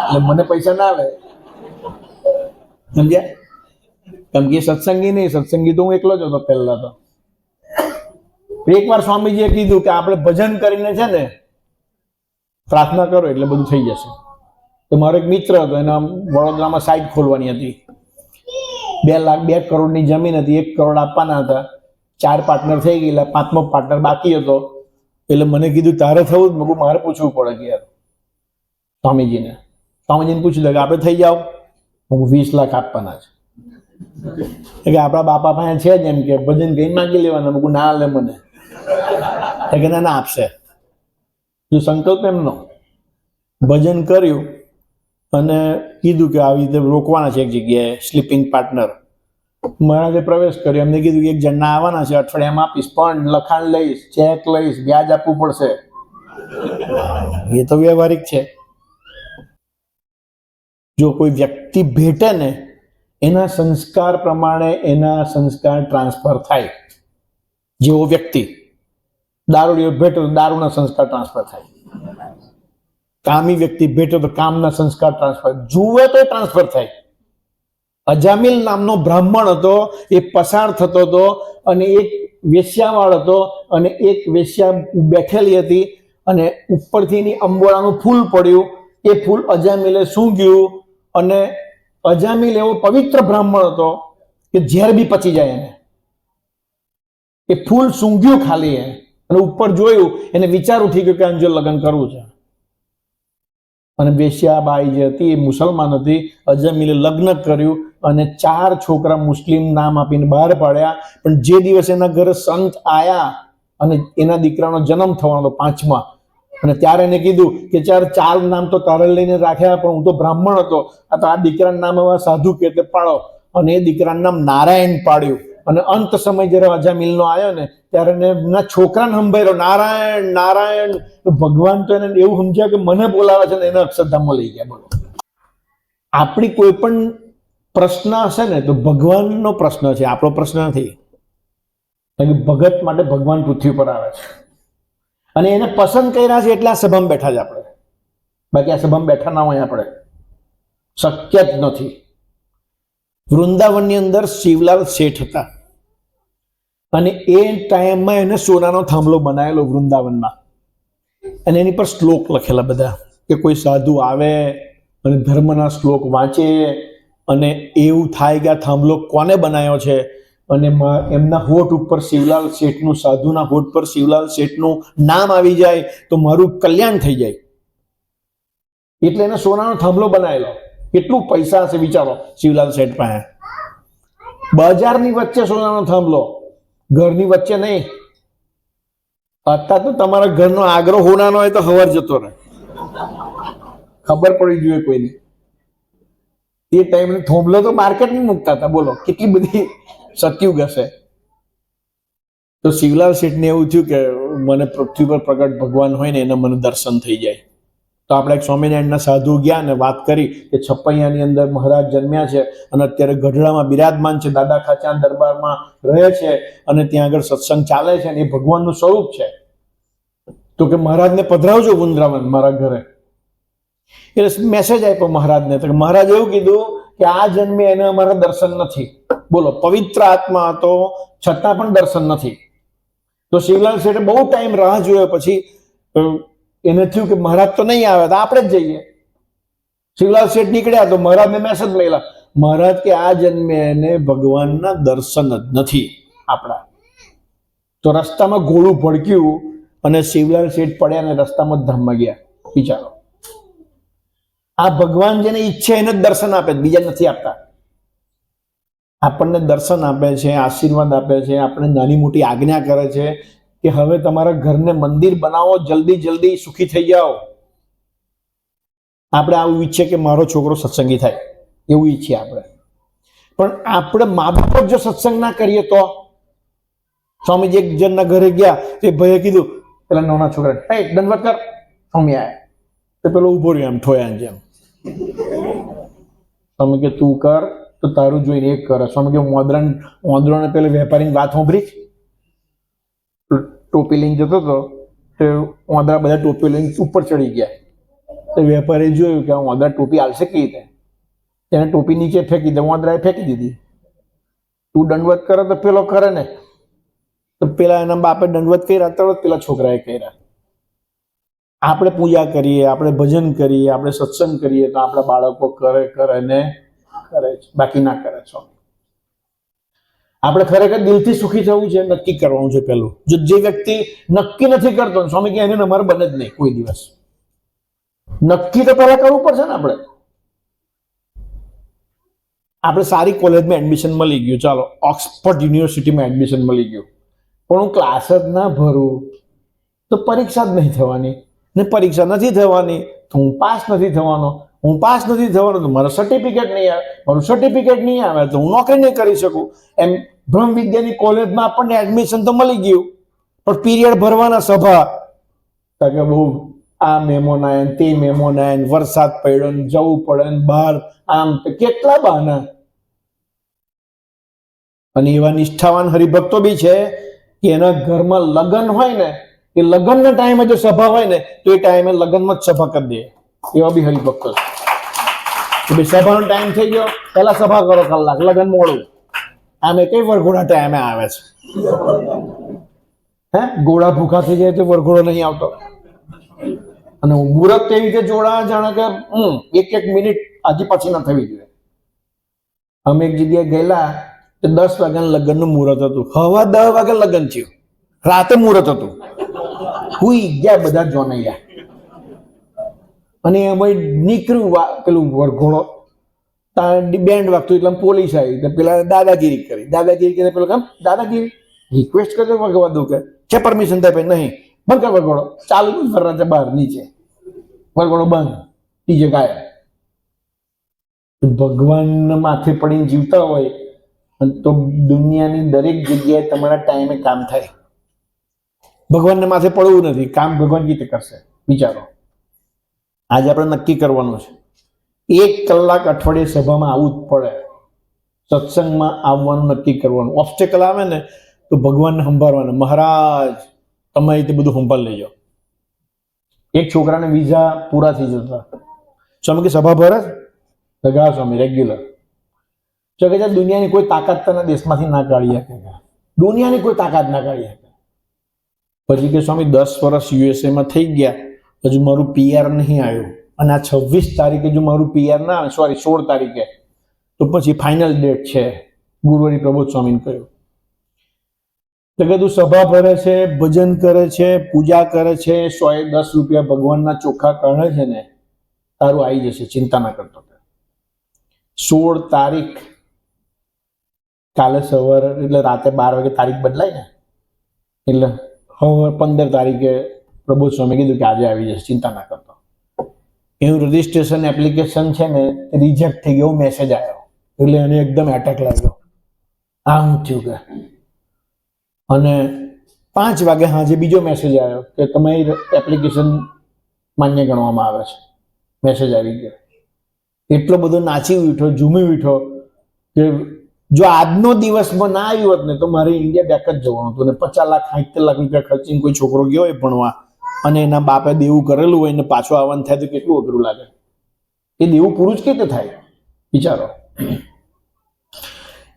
એટલે મને પૈસા ના આવે. સમજ્યા? કેમ કે સત્સંગી નહીં, સત્સંગી તો હું એકલો જ હતો પહેલા તો. એકવાર સ્વામીજીએ કીધું કે આપણે ભજન કરીને છે ને પ્રાર્થના કરો એટલે બધું થઈ જશે. તો મારો એક મિત્ર હતો, એના વડોદરામાં સાઇટ ખોલવાની હતી, 2 કરોડની જમીન હતી, 1 કરોડ આપવાના હતા. 4 પાર્ટનર થઈ ગયેલા, 5મો પાર્ટનર બાકી હતો. એટલે મને કીધું તારે થવું જ? મેં મારે પૂછવું પડે કે યાર સ્વામીજીને પૂછી લે કે આપણે થઈ જાઓ, હું 20 લાખ આપવાના છે. કે આપણા બાપા પાસે છે જ, એમ કે ભજન કઈ માંગી લેવાના. મેં ના લે મને, કે ના આપશે. જો સંકલ્પ એમનો. ભજન કર્યું અને કીધું કે આવી રીતે રોકવાના છે એક જગ્યાએ, સ્લીપિંગ પાર્ટનર. મહારાજે પ્રવેશ કર્યો, એમને કીધું કે 1 જણના આવવાના છે, અઠવાડિયામાં આપીશ, પણ લખાણ લઈશ, ચેક લઈશ, વ્યાજ આપવું પડશે. એ તો વ્યવહારિક છે. જો કોઈ વ્યક્તિ ભેટે ને એના સંસ્કાર પ્રમાણે એના સંસ્કાર ટ્રાન્સફર થાય. જેવો વ્યક્તિ દારૂડિયો ભેટો તો દારૂના સંસ્કાર ટ્રાન્સફર થાય, કામી વ્યક્તિ ભેટો તો કામના સંસ્કાર ટ્રાન્સફર, જુએ તો ટ્રાન્સફર થાય. અજામિલ નામનો બ્રાહ્મણ હતો, એ પસાર થતો હતો અને એક વેશ્યાવાળ હતો અને એક વેશ્યા બેઠેલી હતી અને ઉપરથી એની અંબોળાનું ફૂલ પડ્યું. એ ફૂલ અજામિલે સૂંઘ્યું અને અજામિલ એવો પવિત્ર બ્રાહ્મણ હતો કે ઝેર બી પચી જાય એને. એ ફૂલ સૂંઘ્યું ખાલી અને ઉપર જોયું, એને વિચાર ઉઠી ગયો કે આને જો લગ્ન કરવું છે. અને વેશ્યાબાઈ જે હતી એ મુસલમાન હતી. અજામિલે લગ્ન કર્યું અને 4 છોકરા મુસ્લિમ નામ આપીને બહાર પાડ્યા. પણ જે દિવસે એના ઘરે સંત આયા અને એના દીકરાનો જન્મ થવાનો હતો 5મા, અને ત્યારે એને કીધું કે 4 નામ તો તારે લઈને રાખ્યા, પણ હું તો બ્રાહ્મણ હતો, આ તો આ દીકરાનું નામ હવે સાધુ કે તે પાડો. અને એ દીકરાનું નામ નારાયણ પાડ્યું. અને અંત સમય જયારે અજામિલનો આવ્યો ને ત્યારે એના છોકરાને સંભાળ્યો નારાયણ નારાયણ. ભગવાન તો એને એવું સમજ્યા કે મને બોલાવે છે ને એને અક્ષરધામમાં લઈ ગયા. બોલો, આપણી કોઈ પણ પ્રશ્ન હશે ને તો ભગવાનનો પ્રશ્ન છે, આપણો પ્રશ્ન નથી. ભગત માટે ભગવાન પૃથ્વી પર આવે છે અને એને પસંદ કર્યા છે એટલે આ સભામાં બેઠા છે આપણે. બાકી આ સભામાં બેઠા ના હોય આપણે, શક્ય જ નથી. વૃંદાવનની અંદર શિવલાલ શેઠ હતા અને એ ટાઈમમાં એને સોનાનો થાંભલો બનાવેલો વૃંદાવનમાં, અને એની પર શ્લોક લખેલા બધા કે કોઈ સાધુ આવે અને ધર્મના શ્લોક વાંચે અને એવું થાય કે આ થાંભલો કોને બનાવ્યો છે, અને એમના હોઠ ઉપર શિવલાલ શેઠનું, સાધુના હોઠ પર શિવલાલ શેઠનું નામ આવી જાય તો મારું કલ્યાણ થઈ જાય. એટલે એને સોનાનો થાંભલો બનાવેલો. કેટલું પૈસા હશે વિચારો શિવલાલ શેઠ પાસે. બજારની વચ્ચે સોનાનો થાંભલો, ઘરની વચ્ચે નહીં. અત્યારે તો તમારા ઘરનો આગ્રો હોનાનો હોય તો હવાર જતો રહે, ખબર પડી જોઈએ કોઈની. એ ટાઈમે થોંભલો તો માર્કેટમાં મૂકતા હતા. બોલો કેટલી બધી સતયુગ હશે. તો શિવલાલ શેઠને એવું થયું કે મને પૃથ્વી પર પ્રગટ ભગવાન હોય ને એના મને દર્શન થઈ જાય. તો આપણે એક સ્વામિનારાયણના સાધુ ગયા ને વાત કરી કે છપૈયાની અંદર મહારાજ જન્મ્યા છે અને અત્યારે ગઢડામાં બિરાજમાન છે, દાદા ખાચા દરબારમાં રહે છે અને ત્યાં આગળ સત્સંગ ચાલે છે અને એ ભગવાનનું સ્વરૂપ છે. તો કે મહારાજને પધરાવજો વૃંદાવન મારા ઘરે. એટલે મેસેજ આપ્યો મહારાજને. તો મહારાજ એવું કીધું કે આ જન્મે એને અમારા દર્શન નથી. બોલો, પવિત્ર આત્મા હતો છતાં પણ દર્શન નથી. તો શિવલાલ શેઠે બહુ ટાઈમ રાહ જોયો. પછી એને થયું કે મહારાજ તો નહીં આવે તો આપણે જ જઈએ. શિવલાલ શેઠ નીકળ્યા તો મહારાજને મેસેજ મળેલા, મહારાજ કે આ જન્મે એને ભગવાનના દર્શન જ નથી આપણા. તો રસ્તામાં ઘોડું ભડક્યું અને શિવલાલ શેઠ પડ્યા અને રસ્તામાં જ ધામમાં ગયા. વિચારો, આ ભગવાન જેને ઈચ્છે એને જ દર્શન આપે, બીજા નથી આપતા. આપણને દર્શન આપે છે, આશીર્વાદ આપે છે, આપણે નાની મોટી આજ્ઞા કરે છે કે હવે તમારા ઘરને મંદિર બનાવો, જલ્દી જલ્દી સુખી થઈ જાઓ. આપણે આવું ઈચ્છે કે મારો છોકરો સત્સંગી થાય, એવું ઈચ્છીએ આપણે. પણ આપણે મા બાપ જો સત્સંગ ના કરીએ તો. સ્વામીજી એક જણના ઘરે ગયા, તે ભાઈએ કીધું પેલા નાના છોકરા, હે દંડવત કર. સ્વામી આયા તો પેલો ઉભો રહ્યો એમ ઠોયા જેમ. સ્વામી કે તું કર તો તારું જોઈને એક કરે. સ્વામી કે ઓંદરાને પેલા વેપારીની વાત સાંભળી, ટોપી લઈને જતો હતો તો ઓંદરા બધા ટોપી લઈને ઉપર ચડી ગયા. તો વેપારીએ જોયું કે આ ઓંદરા ટોપી હાલશે કેવી રીતે, એને ટોપી નીચે ફેંકી દે, ઓંદરાએ ફેંકી દીધી. તું દંડવત કરે તો પેલો કરે ને, તો પેલા એના બાપે દંડવત કર્યા તરત પેલા છોકરાએ કર્યા. આપણે પૂજા કરીએ, આપણે ભજન કરીએ, આપણે સત્સંગ કરીએ તો આપણા બાળકો કરે ને કરે છે, બાકી ના કરે છે. આપણે ખરેખર દિલથી સુખી થવું છે, નક્કી કરવાનું છે પેલું. જો જે વ્યક્તિ નક્કી નથી કરતો, સ્વામી કે એને અમારે બને જ નહીં કોઈ દિવસ. નક્કી તો પહેલા કરવું પડશે ને. આપણે સારી કોલેજમાં એડમિશન મળી ગયું, ચાલો ઓક્સફર્ડ યુનિવર્સિટીમાં એડમિશન મળી ગયું, પણ હું ક્લાસ જ ના ભરું તો પરીક્ષા જ નહીં થવાની, ને પરીક્ષા નથી થવાની તો હું પાસ નથી થવાનો, હું પાસ નથી થવાનો તો મારું સર્ટિફિકેટ નહીં આવે, મારું સર્ટિફિકેટ નહીં આવે તો હું નોકરી નહીં કરી શકું. એમ બ્રહ્મ વિદ્યાની કોલેજમાં આપણને એડમિશન તો મળી ગયું, પણ પીરિયડ ભરવાના સભા કે બહુ આ મહેમાન આયા ને તે મહેમાન આયા ને વરસાદ પડ્યો ને જવું પડે ને બહાર આમ કેટલા બહાના. અને એવા નિષ્ઠાવાન હરિભક્તો બી છે કે એના ઘરમાં લગ્ન હોય ને, એ લગ્નના ટાઈમે જો સભા હોય ને તો એ ટાઈમે લગ્નમાં જ સભા કરી દે. એવા બી હરિભક્તો છે. સભાનો ટાઈમ થઈ ગયો, પેલા સભા કરો કલાક, લગ્ન મોડું. આમે કઈ વરઘોડા ટાઈમે આવે છે? હે, ઘોડા ભૂખા થઈ જાય તો વરઘોડો નહીં આવતો. અને મુહૂર્ત એવી રીતે જોડા જાણે કે એક મિનિટ આજે પછી ના થવી જોઈએ. અમે એક જગ્યાએ ગયેલા, 10 વાગ્યાના લગ્નનું મુહૂર્ત હતું, હવા 10 વાગે લગ્ન થયું, રાતે મુહૂર્ત હતું. હુઈ ગયા બધા જોનાયા. અને એમાં નીકળ્યું પેલું વરઘોડો, બેન્ડ વાગતું એટલે પોલીસ આવી, પેલા દાદાગીરી કરી. દાદાગીરી કરીને પેલો કેમ દાદાગીરી રિક્વેસ્ટ કરજો વગવા દઉં કે પરમિશન થાય નહીં, બંધ કર વરઘોડો. ચાલુ ફરવા બહાર નીચે વરઘોડો બંધ, ડીજે ગાયબ. ભગવાન માથે પડીને જીવતા હોય તો દુનિયાની દરેક જગ્યાએ તમારા ટાઈમે કામ થાય. ભગવાનને માથે પડવું નથી, કામ ભગવાન રીતે કરશે. વિચારો, આજે આપણે નક્કી કરવાનું છે 1 કલાક અઠવાડિયે સભામાં આવવું જ પડે. સત્સંગમાં આવવાનું નક્કી કરવાનું. ઓબ્સ્ટેકલ આવે ને તો ભગવાનને સંભાળવાના, મહારાજ તમે તે બધું સંભાળ લેજો. એક છોકરાને વિઝા પૂરા થઈ જતા, સ્વામી કે સભા ભરે લગા સ્વામી રેગ્યુલર. તો કે દુનિયાની કોઈ તાકાત તને દેશમાંથી ના કાઢી શકે, દુનિયાની કોઈ તાકાત ના કાઢી શકે. પછી કે સ્વામી 10 વર્ષ યુએસએમાં થઈ ગયા, હજુ મારું PR નહીં આવ્યું, અને આ 26 તારીખે જો મારું PR ના આવે, સોરી 16 તારીખે, તો પછી ફાઇનલ ડેટ છે. ગુરુવારી પ્રબોધ સ્વામીને કહ્યું. તો કે તું સભા ભરે છે, ભજન કરે છે, પૂજા કરે છે, 110 રૂપિયા ભગવાનના ચોખ્ખા કાઢે છે ને, તારું આવી જશે, ચિંતા ના કરતો. 16 તારીખ કાલે સવારે, એટલે રાતે 12 વાગે તારીખ બદલાય ને, એટલે હવે 15 તારીખે પ્રબોધ સ્વામી કીધું કે આજે આવી જશે, ચિંતા ના કરતો. એનું રજીસ્ટ્રેશન એપ્લિકેશન છે ને રિજેક્ટ થઈ ગયો, મેસેજ આવ્યો. એટલે એને એકદમ એટેક લાગ્યો, આ હું થયું કે. અને 5 વાગે હાજે બીજો મેસેજ આવ્યો કે તમારી એપ્લિકેશન માન્ય ગણવામાં આવે છે. મેસેજ આવી ગયો. એટલો બધો નાચી ઉઠ્યો, ઝૂમી ઉઠ્યો કે જો આજનો દિવસમાં ના આવ્યો હોત ને તો મારે ઇન્ડિયા બેક જ જવાનું હતું. ને 50 લાખ 70 લાખ રૂપિયા ખર્ચીને કોઈ છોકરો ગયો હોય ભણવા, અને એના બાપે દેવું કરેલું હોય ને પાછું આવવાનું થાય તો કેટલું અઘરું લાગે. એ દેવું પૂરું જ કેતે થાય, વિચારો.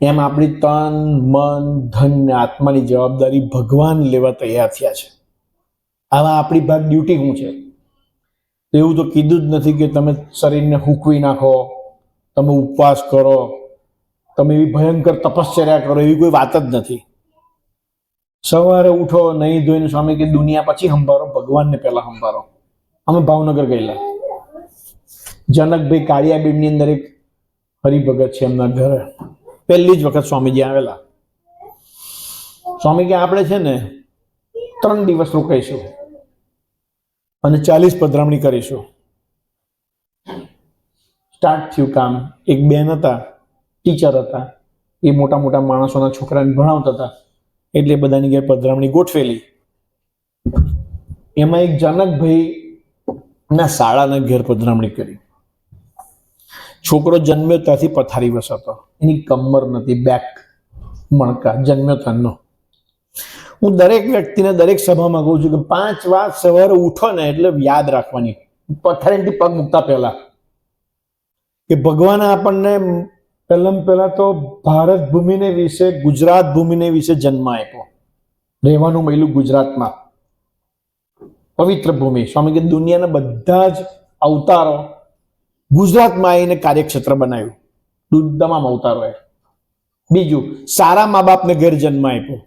એમ આપણી તન મન ધન ને આત્માની જવાબદારી ભગવાન લેવા તૈયાર થયા છે. આવા આપણી ભાગ ડ્યુટી શું છે? એવું તો કીધું જ નથી કે તમે શરીરને હૂકવી નાખો, તમે ઉપવાસ કરો, તમે એવી ભયંકર તપશ્ચર્યા કરો, એવી કોઈ વાત જ નથી. સવારે ઉઠો, નહીં ધોઈને સ્વામી કે દુનિયા પછી સંભાળો, ભગવાનને પહેલા સંભાળો. અમે ભાવનગર ગયેલા, જનકભાઈ કાળિયાબીડની અંદર એક હરિભગત છે, એમના ઘરે પહેલી જ વખત સ્વામીજી આવેલા. સ્વામી કે આપણે છે ને 3 દિવસ રોકાઈશું અને 40 પધરામણી કરીશું. સ્ટાર્ટ થયું કામ. એક બેન હતા, ટીચર હતા, એ મોટા મોટા માણસોના છોકરાને ભણાવતા હતા, એટલે બધાની ઘેર પધરામણી ગોઠવેલી. એમાં એક જનકભાઈ ના શાળાના ઘેર પધરામણી કરી. છોકરો જન્મ્યો ત્યાંથી પથારીવશ હતો, એની કમર નથી, બેક મણકા, જન્મ્યો ત્યાંનો. હું દરેક વ્યક્તિને દરેક સભામાં કહું છું કે 5 વાર સવારે ઉઠો ને એટલે યાદ રાખવાની, પથારીથી પગ મૂકતા પહેલા, કે ભગવાન આપણને પહેલા તો ભારત ભૂમિને વિશે, ગુજરાત ભૂમિને વિશે જન્મ આપ્યો. રહેવાનું મળ્યું ગુજરાતમાં, પવિત્ર ભૂમિ. સ્વામી કે દુનિયાના બધા જ અવતારો ગુજરાતમાં આવીને કાર્યક્ષેત્ર બનાવ્યું, તમામ અવતારોએ. બીજું, સારા મા બાપને ઘેર જન્મ આપ્યો.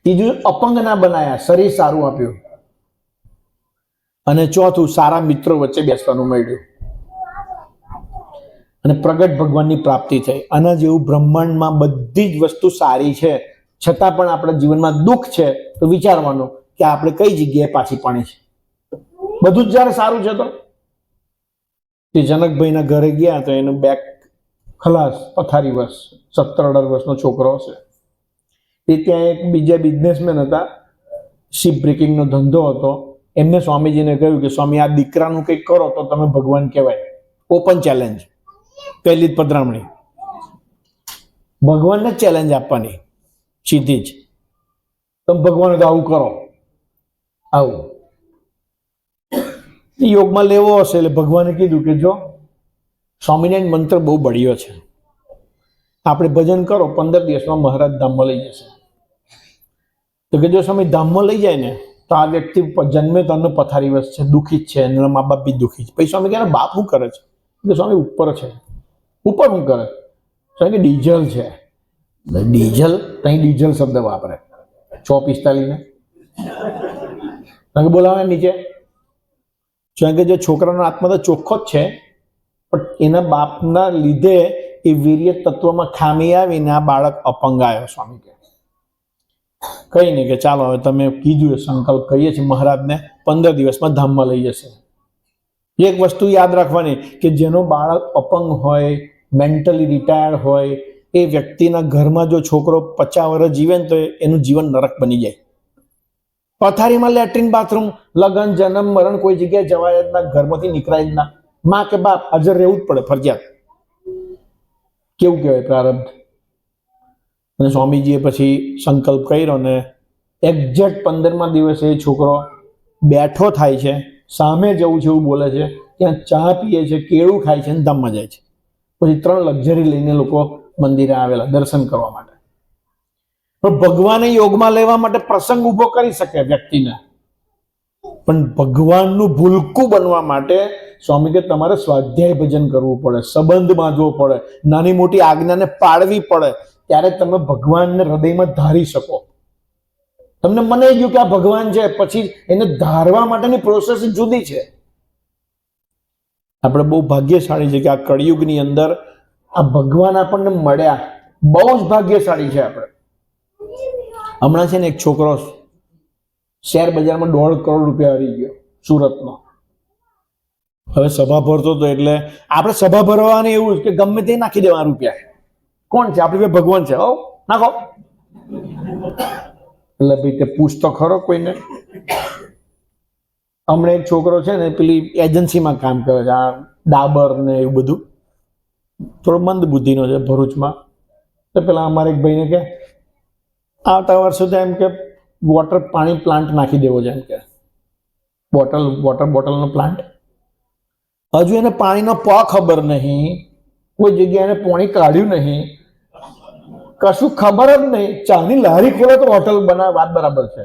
ત્રીજું, અપંગ ના બનાયા, શરીર સારું આપ્યું. અને ચોથું, સારા મિત્રો વચ્ચે બેસવાનું મળ્યું. અને પ્રગટ ભગવાનની પ્રાપ્તિ થઈ. આના જેવું બ્રહ્માંડમાં બધી જ વસ્તુ સારી છે, છતાં પણ આપણા જીવનમાં દુઃખ છે, તો વિચારવાનું કે આપણે કઈ જગ્યાએ પાછી પાણી છે. બધું જ જયારે સારું છે તો તે જનકભાઈના ઘરે ગયા તો એનું બેક ખલાસ, પથારીવશ, 17-18 વર્ષનો છોકરો હશે. એ ત્યાં એક બીજા બિઝનેસમેન હતા, શિપ બ્રેકિંગનો ધંધો હતો. એમને સ્વામીજીને કહ્યું કે સ્વામી આ દીકરાનું કંઈક કરો તો તમે ભગવાન કહેવાય. ઓપન ચેલેન્જ, પહેલી જ પધરામણી, ભગવાનને ચેલેન્જ આપવાની સીધી જ. તમે ભગવાન તો આવું કરો, આવું યોગમાં લેવો હશે. એટલે ભગવાને કીધું કે જો સ્વામિનારાયણ મંત્ર બહુ બળ્યો છે, આપણે ભજન કરો 15 દિવસમાં મહારાજ ધામમાં લઈ જશે. તો કે જો સ્વામી ધામમાં લઈ જાય ને તો આ વ્યક્તિ જન્મે તો પથારીવશ છે, દુઃખી જ છે, એના મા બાપ બી દુઃખી છે. પછી સ્વામી કહે બાપ શું કરે છે? કે સ્વામી ઉપર છે. ઉપર શું કરે? સ્વામી કે ડીઝલ છે. ડીઝલ? ત્યાં ડીઝલ શબ્દ વાપરે 645 ને બોલાવે નીચે. સ્વામી કે જે છોકરાનો આત્મા તો ચોખ્ખો જ છે, પણ એના બાપના લીધે એ વીર્ય તત્વમાં ખામી આવીને આ બાળક અપંગ આવ્યો. સ્વામી કે કઈ નહીં, કે ચાલો હવે તમે કીધું એ સંકલ્પ કરીએ છીએ મહારાજને 15 દિવસમાં ધામમાં લઈ જશે. એક વસ્તુ યાદ રાખવાની કે જેનો બાળક અપંગ હોય, મેન્ટલી રિટાયર્ડ હોય, એ વ્યક્તિના ઘરમાં જો છોકરો 50 વર્ષ જીવે ને તો એનું જીવન નરક બની જાય. પથારીમાં લેટ્રિન, બાથરૂમ, લગ્ન, જન્મ, મરણ, કોઈ જગ્યાએ જવાય જ ના, ઘરમાંથી નીકળાય જ ના. માં કે બાપ હાજર રહેવું જ પડે ફરજિયાત. કેવું કહેવાય પ્રારબ્ધ. અને સ્વામીજીએ પછી સંકલ્પ કર્યો ને એક્ઝેક્ટ 15મા દિવસે એ છોકરો બેઠો થાય છે, સામે જવું છે એવું બોલે છે, ત્યાં ચા પીએ છે, કેળું ખાય છે અને ધામમાં જાય છે. પછી 3 લક્ઝરી લઈને લોકો મંદિરે આવેલા દર્શન કરવા માટે. પણ ભગવાને યોગમાં લેવા માટે પ્રસંગ ઉભો કરી શકે વ્યક્તિને, પણ ભગવાનનું ભૂલકું બનવા માટે સ્વામી કે તમારે સ્વાધ્યાય ભજન કરવું પડે, સંબંધ બાંધવો પડે, નાની મોટી આજ્ઞાને પાળવી પડે, ત્યારે તમે ભગવાનને હૃદયમાં ધારી શકો. તમને મને ગયું કે આ ભગવાન છે, પછી એને ધારવા માટેની પ્રોસેસ જુદી છે. આપણે બહુ ભાગ્યશાળી છે કે આ કળિયુગની અંદર આ ભગવાન આપણને મળ્યા. બહુ જ ભાગ્યશાળી છે આપણે. હમણાં છે ને એક છોકરો શેર બજારમાં 1.5 કરોડ રૂપિયા હારી ગયો સુરતનો. હવે સભા ભરતો હતો એટલે આપણે સભા ભરવાની એવું કે ગમે તે નાખી દેવા રૂપિયા. કોણ છે? આપણી ભાઈ ભગવાન છે. નાખો. એટલે ભાઈ તે પૂછ તો ખરો કોઈને. હમણાં એક છોકરો છે ને પેલી એજન્સીમાં કામ કરે છે, આ ડાબર ને એવું બધું, થોડો મંદ બુદ્ધિનો છે ભરૂચમાં. તો પેલા અમારે એક ભાઈને કે આવતા વર્ષે તો એમ કે વોટર પાણી પ્લાન્ટ નાખી દેવો છે, એમ કે વોટર બોટલનો પ્લાન્ટ. હજુ એને પાણીનો પ ખબર નહીં, કોઈ જગ્યાએ એને પાણી કાઢ્યું નહીં, કશું ખબર જ નહીં. ચાની લારી ખોલે તો હોટલ બનાવે, વાત બરાબર છે,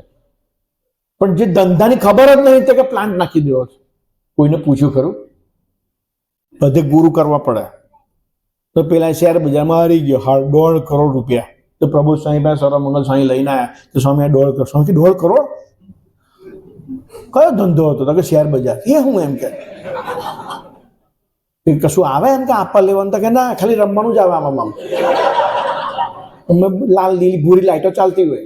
પણ જે ધંધાની ખબર જ નહીં તે કે પ્લાન્ટ નાખી દેવો છે. કોઈને પૂછ્યું ખરું? બધે ગુરુ કરવા પડે. તો પેલા શેર બજારમાં હારી ગયો 1.5 કરોડ રૂપિયા. તો પ્રભુ સ્વામી પાસે સર્વમંગલ સ્વામી લઈને આવ્યા. તો સ્વામી 1.5 કરોડ. સ્વામી 1.5 કરોડ કયો ધંધો હતો? તો કે શેર બજાર. એ હું એમ કે કશું આવે એમ કે આપવા લેવાનું? તો કે ના, ખાલી રમવાનું જ આવે આમાં. લાલ લીલી ભૂરી લાઈટો ચાલતી હોય.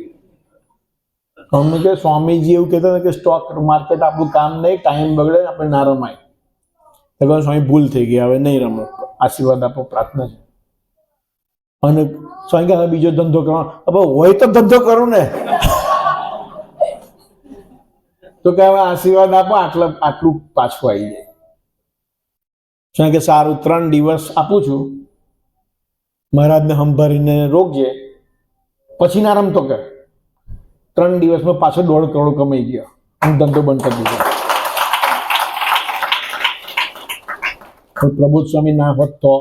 અમને કે સ્વામીજી એવું કહેતા કે સ્ટોક માર્કેટ આપણું કામ નહીં, ટાઈમ બગડે, આપણે ના રમાય. તો સ્વામી ભૂલ થઈ ગઈ, હવે નહીં રમો, આશીર્વાદ આપો, પ્રાર્થના છે. અને સ્વામી કે હવે બીજો ધંધો કરવાનો. હવે હોય તો ધંધો કરું ને. તો કે હવે આશીર્વાદ આપો, આટલું પાછું આવી જાય. સ્વામી કે સારું, 3 દિવસ આપું છું, મહારાજને સંભાળીને રોકજે, પછી ના રમતો કે. 3 દિવસમાં પાછો 1.5 કરોડ કમાઈ ગયો. હું ધંધો બંધ કરી દીધો. પ્રબોધ સ્વામી ના હોત તો,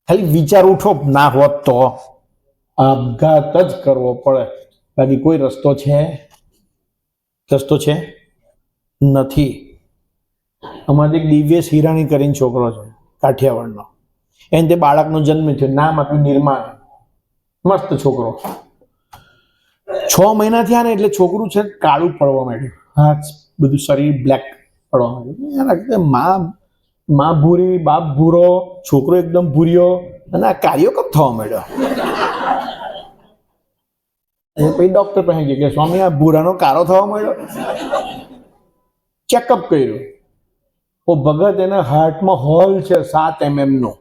ખાલી વિચાર ઉઠો, ના હોત તો આપઘાત જ કરવો પડે. બાકી કોઈ રસ્તો છે? રસ્તો છે નથી. અમારે એક દિવ્યેશ હિરાણી કરીને છોકરો છે કાઠિયાવાડનો, એને તે બાળકનો જન્મ થયો, નામ આપ્યું નિર્માણ. મસ્ત છોકરો. 6 મહિના થયા ને એટલે છોકરું છે કાળું પડવા માંડ્યું, હાથ બધું શરીર બ્લેક પડવા માંડ્યું. માં ભૂરી, બાપ ભૂરો, છોકરો એકદમ ભૂર્યો, અને આ કાર્યો કબ થવા માંડ્યો. પછી ડોક્ટર પાસે ગયા કે સ્વામી આ ભૂરાનો કારો થવા માંડ્યો. ચેકઅપ કર્યું. ઓ ભગત, એના હાર્ટમાં હોલ છે 7 mm નો,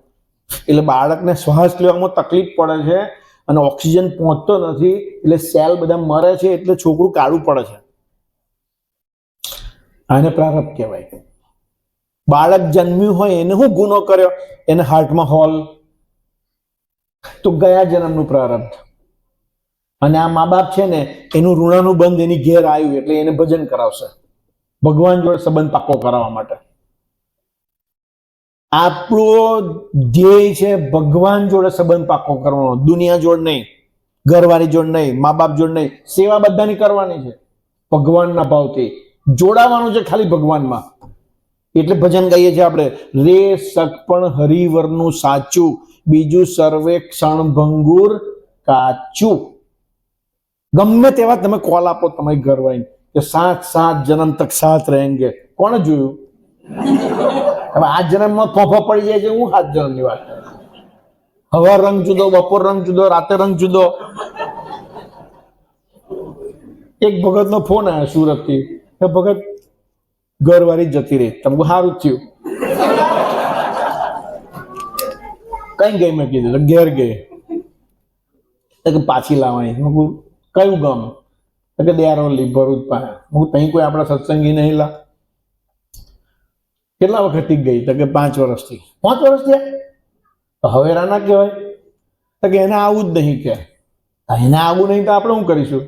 એટલે બાળકને શ્વાસ લેવામાં તકલીફ પડે છે. અને ઓક્સિજન પહોંચતો નથી એટલે સેલ બધા મરે છે, એટલે છોકરું કાળું પડે છે. આને પ્રારબ્ધ કહેવાય. બાળક જન્મ્યું હોય એને શું ગુનો કર્યો, એને હાર્ટમાં હોલ, તો ગયા જન્મનું પ્રારબ્ધ. અને આ મા બાપ છે ને એનું ઋણાનું બંધ એની ઘેર આવ્યું એટલે એને ભજન કરાવશે ભગવાન જોડે સંબંધ પાકો કરાવવા માટે. આપણો ધ્યેય છે ભગવાન જોડે સંબંધ પાકો કરવાનો, દુનિયા જોડે નહીં, ઘરવાળી જોડે નહીં, મા બાપ જોડે નહીં. સેવા બધાની કરવાની છે, ભગવાનના ભાવથી જોડાવાનું છે ખાલી ભગવાનમાં. એટલે ભજન ગાઈએ છીએ આપણે, રે સગપણ હરિવરનું સાચું, બીજું સર્વે ક્ષણ ભંગુર કાચું. ગમે તેવા તમે કોલ આપો તમારી ઘરવાળી કે 7 જન્મ તક સાથ રહેંગે, કોણે જોયું? હવે આ જન્મમાં ફોફો પડી જાય છે, હું 7 જન્મની વાત કરું. હવાર રંગ જુદો, બપોર રંગ જુદો, રાતે રંગ જુદો. એક ભગત નો ફોન આવ્યો સુરત થી, ભગત ઘરવાળી જતી રહી, તમને સારું જ થયું. કઈ ગઈ? મેં કીધું ઘેર ગઈ. પાછી લાવવાની. કયું ગામ? કે દેરોલી, ભરૂચ પાસે. હું ત્યાં કોઈ આપણા સત્સંગી નહીં લા. કેટલા વખતથી ગઈ? તો કે 5 વર્ષથી. 5 વર્ષ થયા? હવે ના કહેવાય. તો કે એને આવું જ નહીં, કે એને આવું નહીં તો આપણે શું કરીશું?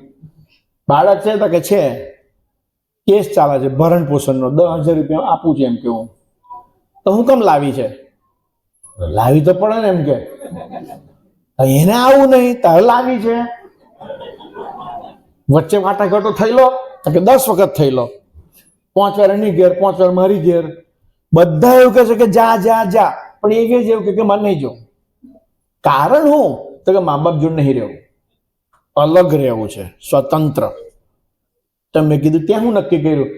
બાળક છે તો કે છે, કેસ ચાલે છે ભરણ પોષણનો, 10,000 રૂપિયા આપું છે એમ કે હું. તો હું કેમ લાવી છે? લાવી તો પડે ને એમ કે. એને આવું નહીં તારે લાવી છે. વચ્ચે વાટાઘાટો થઈ લો તો કે 10 વખત થઈ લો. 5 વાર એની ઘેર, 5 વાર મારી ઘેર. બધા એવું કહે છે કે જા જા જા, પણ એ કે જેવું કે મને નહીં જવું. કારણ હું? તો કે મા બાપ જોડે નહીં રહેવું, અલગ રહેવું છે, સ્વતંત્ર. તો મેં કીધું ત્યાં હું નક્કી કર્યું?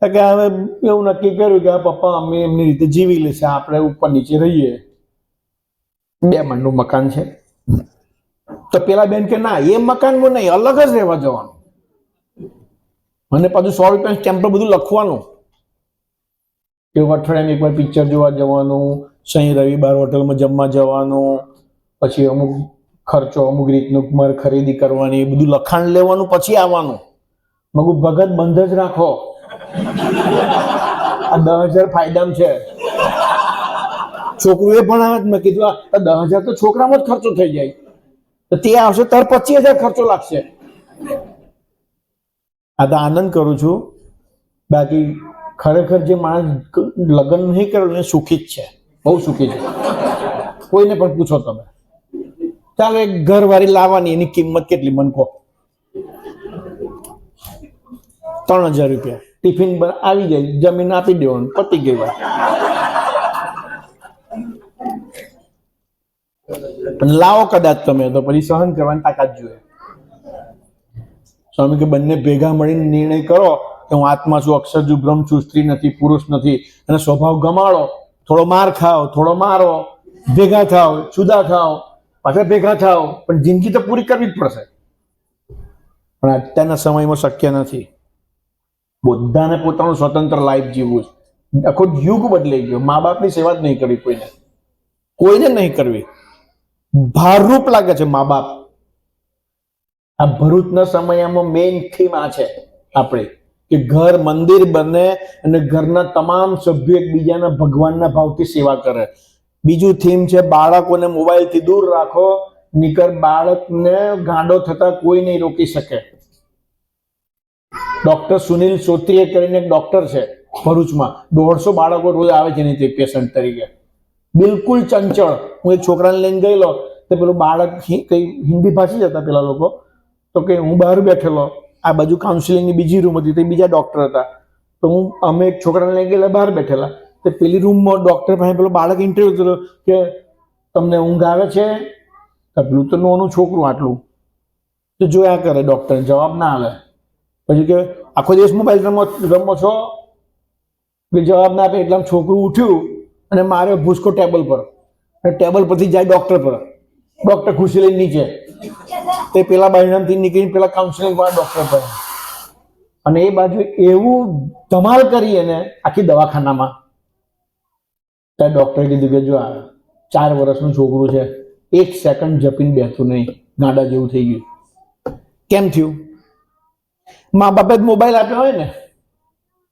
કે હવે એવું નક્કી કર્યું કે આ પપ્પા અમે એમની રીતે જીવી લેશે, આપણે ઉપર નીચે રહીએ. 2 માળનું મકાન છે. તો પેલા બેન કે ના, એ મકાનમાં નહીં, અલગ જ રહેવા જવાનું. અને પાછું 100 રૂપિયા સ્ટેમ્પ પર બધું લખવાનું. એવું અઠવાડિયામાં એકવાર પિક્ચર જોવા જવાનું, શનિ રવિવાર હોટલમાં જમવા જવાનું, પછી અમુક ખર્ચો અમુક રીતનું ખરીદી કરવાની, બધું લખાણ લેવાનું, પછી આવવાનું. મગુ ભગત બંધ જ રાખો, આ 10,000 ફાયદામાં છે. છોકરું એ ભણાવે. મેં કીધું આ 10,000 તો છોકરામાં જ ખર્ચો થઈ જાય, તો તે આવશે તાર 25,000 ખર્ચો લાગશે. આ તો આનંદ કરું છું. બાકી ખરેખર જે માણસ લગ્ન નહીં કરે એને સુખી જ છે, બહુ સુખી છે. કોઈને પણ પૂછો તમે, ચાલો એક ઘરવાળી લાવવાની, એની કિંમત કેટલી મને કહો? 3,000 રૂપિયા. ટિફિન આવી જાય, જમીન આપી દેવાનું, પતી ગઈ વાત. લાવો કદાચ તમે તો પછી સહન કરવાની તાકાત જોઈએ. સ્વામી કે બંને ભેગા મળીને નિર્ણય કરો કે હું આત્મા છું, અક્ષર છું, બ્રહ્મ છું, સ્ત્રી નથી, પુરુષ નથી, અને સ્વભાવ ગમાડો. થોડો માર ખાઓ, થોડો મારો, ભેગા થાવ, જુદા થાવ, પાછા ભેગા થાવ, પણ જિંદગી તો પૂરી કરવી જ પડશે. પણ અત્યારના સમયમાં શક્ય નથી. બધાને પોતાનું સ્વતંત્ર લાઈફ જીવવું છે. આખો યુગ બદલાઈ ગયો. મા બાપની સેવા જ નહીં કરવી કોઈને નહીં કરવી. ભારરૂપ લાગે છે મા બાપ. આ ભરૂચના સમયમાં મેઇન થીમ આ છે આપણે, કે ઘર મંદિર બને અને ઘરના તમામ સભ્યો એકબીજાના ભગવાનના ભાવથી સેવા કરે. બીજું થીમ છે બાળકોને મોબાઈલથી દૂર રાખો, નીકર બાળકને ગાંડો થતા કોઈ નહીં રોકી શકે. ડોક્ટર સુનિલ સોત્રીએ કરીને એક ડોક્ટર છે ભરૂચમાં, 150 બાળકો રોજ આવે છે એની પેશન્ટ તરીકે. બિલકુલ ચંચળ. હું એક છોકરાને લઈને ગયેલો, તો પેલું બાળક કઈ હિન્દી ભાષી જ હતા પેલા લોકો, તો કે હું બહાર બેઠેલો, આ બાજુ કાઉન્સિલિંગની બીજી રૂમ હતી, તે બીજા ડોક્ટર હતા. તો અમે એક છોકરાને લઈ ગયેલા, બહાર બેઠેલા. તો પેલી રૂમમાં ડોક્ટર પાસે પેલો બાળક ઇન્ટરવ્યુ કર્યો કે તમને ઊંઘ આવે છે? પેલું તો નાનું છોકરું આટલું તો જોયા કરે, ડોક્ટર જવાબ ના આવે. પછી કે આખો દિવસ મોબાઈલ રમો છો? જવાબ ના આપે. એટલે છોકરું ઉઠ્યું અને માર્યો ભૂસકો ટેબલ પર, ટેબલ પરથી જાય ડોક્ટર પર. ડોક્ટર ખુશી લઈને નીચે, તે પેલા બાયણામથી નીકળીને પેલા કાઉન્સિલિંગ વાળા ડોક્ટર પર. અને એ બાજુ એવું ધમાલ કરી એને આખી દવાખાનામાં. ત્યાં ડોક્ટરે કીધું કે જો આ 4 વર્ષનું છોકરું છે, 1 સેકન્ડ જપીને બેઠું નહીં, ગાંડા જેવું થઈ ગયું. કેમ થયું? મા બાપે જ મોબાઈલ આપ્યો હોય ને,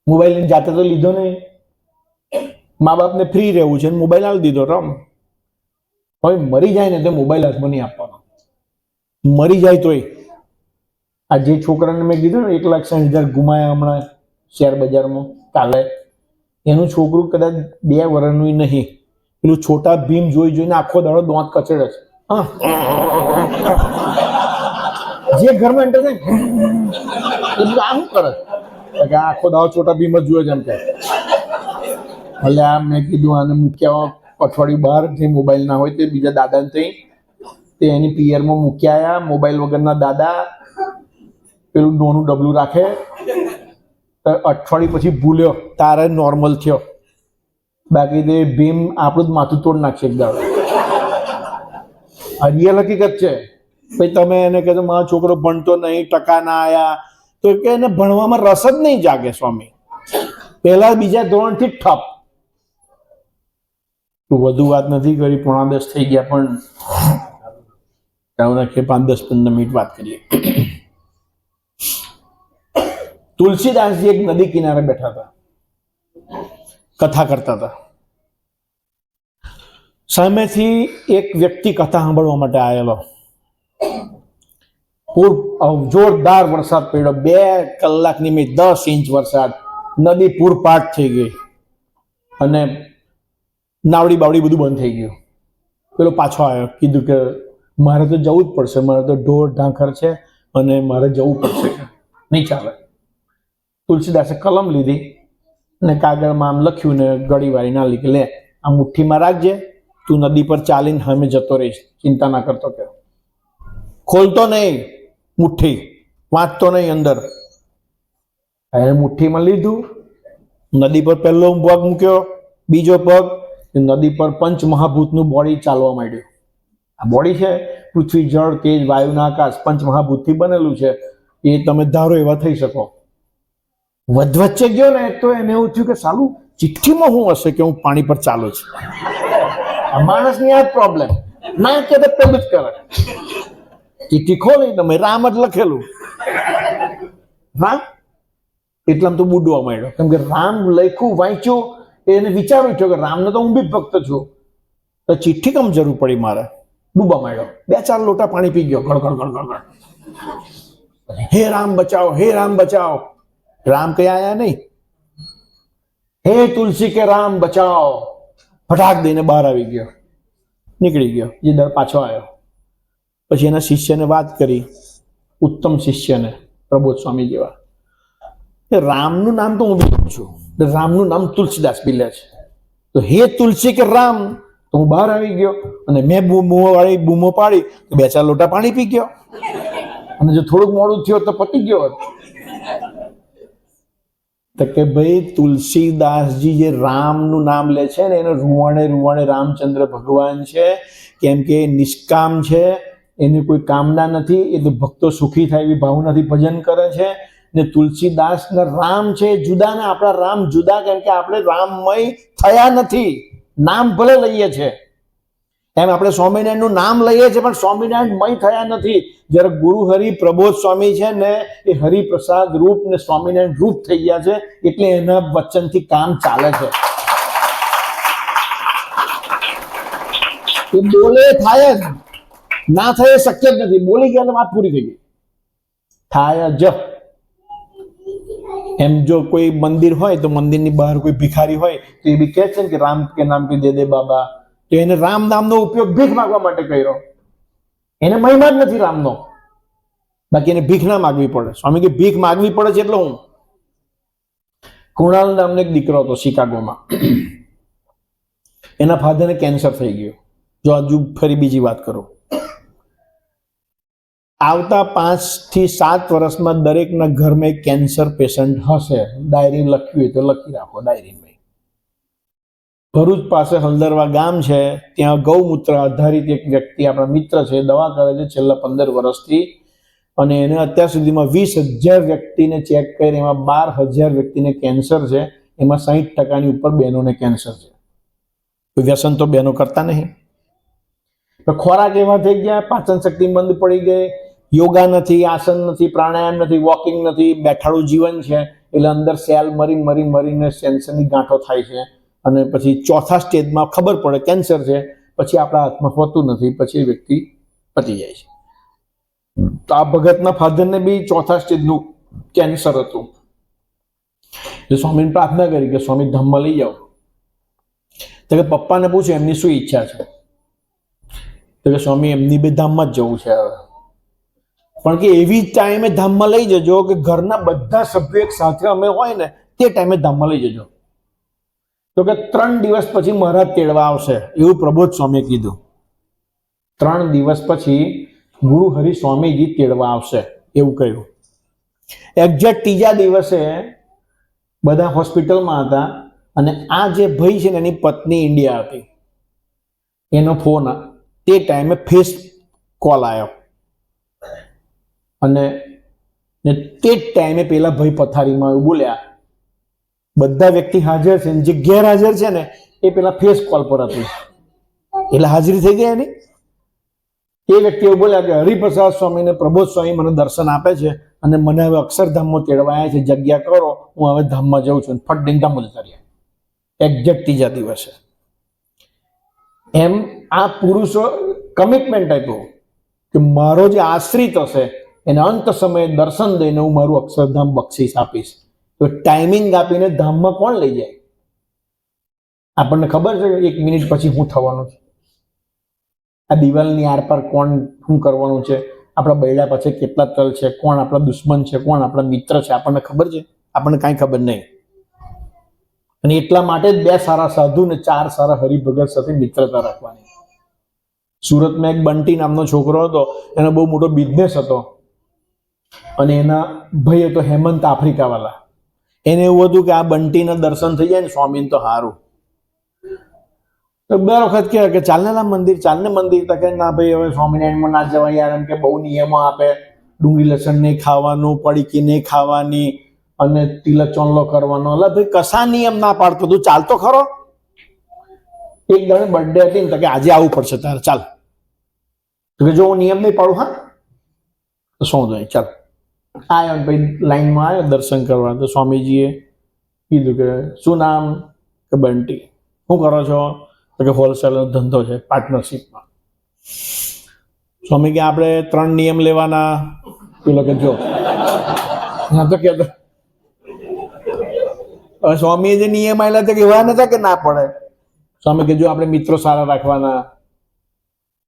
મોબાઈલ જાતે તો લીધો નહીં. મા બાપને ફ્રી રહેવું છે, મોબાઈલ આપી દીધો, રમ. હવે મરી જાય ને તો મોબાઈલ હાથમાં નહીં આપવાનો. મરી જાય તોય આ જે છોકરાને મેં કીધું ને 1,60,000 ગુમાયા હમણાં શેર બજારમાં કાલે, એનું છોકરું કદાચ 2 વર્ષનું નહીં. પેલું છોટા ભીમ જોઈને આખો દાડો દાંત કચડે છે. હા, જે ઘરમાં એન્ટર થાય આમ કરે કે આખો દાડો છોટા ભીમ જ જોયે છે એમ કે. એટલે આ મેં કીધું આને મૂક્યા અઠવાડિયું બહાર જે મોબાઈલ ના હોય તે બીજા દાદાને થઈ તે એની પિયરમાં મૂક્યા આવ્યા. મોબાઈલ વગરના દાદા પેલું નોનું ડબલું રાખે. અઠવાડિયું પછી ભૂલ્યો તારે નોર્મલ થયો, બાકી તે ભીમ આપણું જ માથું તોડ નાખશે એક દાડો. આ રિયલ હકીકત છે. ભાઈ તમે એને કહેતો મારો છોકરો ભણતો નહીં, ટકા ના આયા, તો કે એને ભણવામાં રસ જ નહીં જાગે સ્વામી. પહેલા બીજા ધોરણથી જ ઠપ. વધુ વાત નથી કરી, 9:45 થઈ ગયા, પણ ચાલો રાખીએ 5-10-15 મિનિટ વાત કરીએ. તુલસીદાસજી એક નદી કિનારે બેઠા હતા, કથા કરતા હતા. સામેથી એક વ્યક્તિ કથા સાંભળવા માટે આવેલો. જોરદાર વરસાદ પડ્યો, 2 કલાકની મેં 10 ઇંચ વરસાદ, નદી પૂરપાટ થઈ ગઈ અને નાવડી બાવડી બધું બંધ થઈ ગયું. પેલો પાછો આવ્યો, કીધું કે મારે તો જવું જ પડશે, મારે તો ઢોર ઢાંખર છે અને મારે જવું પડશે, નહીં ચાલે. તુલસીદાસે કલમ લીધી અને કાગળમાં આમ લખ્યું ને ગળી વાળી ના લીધી, લે આ મુઠ્ઠીમાં રાખજે, તું નદી પર ચાલીને સામે જતો રહીશ, ચિંતા ના કરતો. કે ખોલતો નહીં મુઠ્ઠી, વાંચતો નહીં અંદર. એને મુઠ્ઠીમાં લીધું, નદી પર પહેલો પગ મૂક્યો, બીજો પગ, નદી પર પંચમહાભૂતનું બોડી ચાલવા માંડ્યું. આ બોડી છે પૃથ્વી, જળ, તેજ, વાયુના આકાશ, પંચમહાભૂતથી બનેલું છે. એ તમે ધારો એવા થઈ શકો. વચ્ચે ગયો ને તો એને એવું થયું કે સાલું ચિઠ્ઠીમાં શું હશે કે હું પાણી પર ચાલું છું. માણસની આ પ્રોબ્લેમ ના કે પેલું જ કરે. ચિઠ્ઠી ખોલી તમે રામ જ લખેલું, રામ એટલામાં તો બુડવા માંડ્યો. કેમ કે રામ લખ્યું વાંચ્યું, એને વિચારું છું કે રામને તો હું બી ભક્ત છું, તો ચિઠ્ઠી કમ જરૂર પડી મારે. ડૂબા માંડ્યો, 2-4 લોટા પાણી પી ગયો, ગળગળ ગળગળ. હે રામ બચાવો, હે રામ બચાવો. રામ કઈ આયા નહીં. હે તુલસી કે રામ બચાવો, ફટાક દઈને બહાર આવી ગયો, નીકળી ગયો. જે દર પાછો આવ્યો. પછી એના શિષ્યને વાત કરી, ઉત્તમ શિષ્યને, પ્રબોધ સ્વામી જેવા. રામનું નામ તો હું બી લઉં છું, રામનું નામ તુલસીદાસ બી લે છે, તો હે તુલસી કે રામ, તો હું બહાર આવી ગયો અને મેં બૂમો પાડી તો 2-4 લોટા પાણી પી ગયો. અને જો થોડુંક મોડું થયું તો પતી ગયો હોત. તો કે ભાઈ તુલસીદાસજી જે રામનું નામ લે છે ને, એને રૂવાણે રામચંદ્ર ભગવાન છે. કેમ કે નિષ્કામ છે, એની કોઈ કામના નથી, એ તો ભક્તો સુખી થાય એવી ભાવનાથી ભજન કરે છે. ને તુલસીદાસ ના રામ છે જુદા, ને આપણા રામ જુદા. કેમ કે આપણે રામમય થયા નથી. નામ ભલે લઈએ છે, એમ આપણે સ્વામિનારાયણનું નામ લઈએ છીએ, પણ સ્વામિનારાયણ મય થયા નથી. જ્યારે ગુરુ હરિ પ્રબોધ સ્વામી છે ને, એ હરિપ્રસાદ રૂપ ને સ્વામિનારાયણ રૂપ થઈ ગયા છે, એટલે એના વચનથી કામ ચાલે છે. એ બોલે થાય જ, ના થાય શક્ય જ નથી. બોલી ગયા એટલે વાત પૂરી થઈ ગઈ. થાય જ. એમ જો કોઈ મંદિર હોય તો મંદિરની બહાર કોઈ ભિખારી હોય તો એ બી કહે છે કે રામ કે નામ કે દે દે બાબા, તો એને રામ નામનો ઉપયોગ ભીખ માંગવા માટે કર્યો. એને મહિમા જ નથી રામનો, બાકી એને ભીખ ના માગવી પડે. સ્વામી કે ભીખ માગવી પડે છે એટલે હું. કૃણાલ નામનો એક દીકરો હતો શિકાગોમાં, એના ફાધરને કેન્સર થઈ ગયું. જો હજુ ફરી બીજી વાત કરું, આવતા 5 થી 7 વર્ષમાં દરેકના ઘરમાં એક કેન્સર પેશન્ટ હશે. ડાયરી લખવી હોય તો લખી રાખો ડાયરીમાં. ભરૂચ પાસે હલદરવા ગામ છે, ત્યાં ગૌમૂત્ર આધારિત એક વ્યક્તિ આપણા મિત્ર છે, દવા કરે છે છેલ્લા 15 વર્ષથી, અને એને અત્યાર સુધીમાં 20,000 વ્યક્તિને ચેક કરી, એમાં 12,000 વ્યક્તિને કેન્સર છે. એમાં 60% ઉપર બહેનોને કેન્સર છે. કોઈ વ્યસન તો બહેનો કરતા નહીં. તો ખોરાક એવા થઈ ગયા, પાચન શક્તિ મંદ પડી ગઈ, યોગા નથી, આસન નથી, પ્રાણાયામ નથી, વોકિંગ નથી, બેઠાડું જીવન છે, એટલે અંદર સેલ મરીને કેન્સરની ગાંઠો થાય છે. અને પછી ચોથા સ્ટેજમાં ખબર પડે કેન્સર છે, પછી આપણા હાથમાં હોતું નથી, પછી વ્યક્તિ પતી જાય છે. તો આ ભગતના ફાધરને બી ચોથા સ્ટેજનું કેન્સર હતું. એટલે સ્વામીને પ્રાર્થના કરી કે સ્વામી ધામમાં લઈ જાઓ. તો કે પપ્પાને પૂછ્યું એમની શું ઈચ્છા છે. તો કે સ્વામી એમની બે ધામમાં જ જવું છે હવે, પણ કે એવી ટાઈમે ધામમાં લઈ જજો કે ઘરના બધા સભ્યો એક સાથે અમે હોય ને તે ટાઈમે ધામમાં લઈ જજો. તો કે 3 દિવસ પછી મહારાજ તેડવા આવશે એવું પ્રબોધ સ્વામીએ કીધું. 3 દિવસ પછી ગુરુ હરિ સ્વામીજી તેડવા આવશે એવું કહ્યું. એક્ઝેક્ટ ત્રીજા દિવસે બધા હોસ્પિટલમાં હતા અને આ જે ભાઈ છે ને એની પત્ની ઇન્ડિયા હતી. એનો ફોન તે ટાઈમે ફેસ કોલ આવ્યો અને તે જ ટાઈમે પેલા ભાઈ પથારીમાં એવું બોલ્યા. બધા વ્યક્તિ હાજર છે, જે ગેરહાજર છે ને એ પેલા ફેસ કોલ પર હતું, એટલે હાજરી થઈ ગઈ એની. એ વ્યક્તિ એવું બોલ્યા કે હરિપ્રસાદ સ્વામી ને પ્રબોધ સ્વામી મને દર્શન આપે છે અને મને હવે અક્ષરધામમાં તેડવા આવ્યા છે, જગ્યા કરો, હું હવે ધામમાં જઉં છું. ફટ દઈને ધામમાં જતા રહ્યા એક્ઝેક્ટ ત્રીજા દિવસે. એમ આ પુરુષો કમિટમેન્ટ આપ્યું કે મારો જે આશ્રિત હશે એને અંત સમયે દર્શન દઈને હું મારું અક્ષરધામ બક્ષિસ આપીશ. તો ટાઈમિંગ આપીને ધામમાં કોણ લઈ જાય? આપણને ખબર છે કે 1 મિનિટ પછી શું થવાનું છે? આ દિવાલની આર પાર કોણ શું કરવાનું છે? આપણા બૈડા પછી કેટલા તલ છે? કોણ આપણા દુશ્મન છે? કોણ આપણા મિત્ર છે? આપણને ખબર છે? આપણને કાંઈ ખબર નહીં. અને એટલા માટે જ 2 સારા સાધુ ને 4 સારા હરિભગત સાથે મિત્રતા રાખવાની. સુરતમાં એક બંટી નામનો છોકરો હતો, એનો બહુ મોટો બિઝનેસ હતો અને એના ભાઈ હતો હેમંત આફ્રિકા વાળા. એને એવું હતું કે આ બંટીના દર્શન થઈ જાય ને સ્વામીને તો સારું. તો 2 વખત કહે કે ચાલને મંદિર, ચાલને મંદિર. તો કે ના ભાઈ હવે સ્વામિનારાયણમાં ના જવાય યાર, એમ કે બહુ નિયમો આપે, ડુંગળી લસણ નહીં ખાવાનું, પડીકી નહીં ખાવાની અને તિલક ચોંડલો કરવાનો. એટલે ભાઈ કશા નિયમ ના પાડતો, તું ચાલતો ખરો. એક દાડે બર્થડે હતી ને તો કે આજે આવવું પડશે તારે, ચાલ. તો કે જો હું નિયમ નહીં પાડું હા તો શું જાય, ચાલ. આવ્યો ને ભાઈ લાઈનમાં આવ્યો દર્શન કરવા. તો સ્વામીજીએ કીધું કે શું નામ? કે બંટી. શું કરો છો? તો કે હોલસેલનો ધંધો છે, પાર્ટનરશિપમાં. સ્વામી કે આપણે 3 નિયમ લેવાના. પેલો કે જો ના તો કહેતો સ્વામીએ જે નિયમ આવેલા તો એવા નતા કે ના પડે. સ્વામી કે જો આપણે મિત્રો સારા રાખવાના,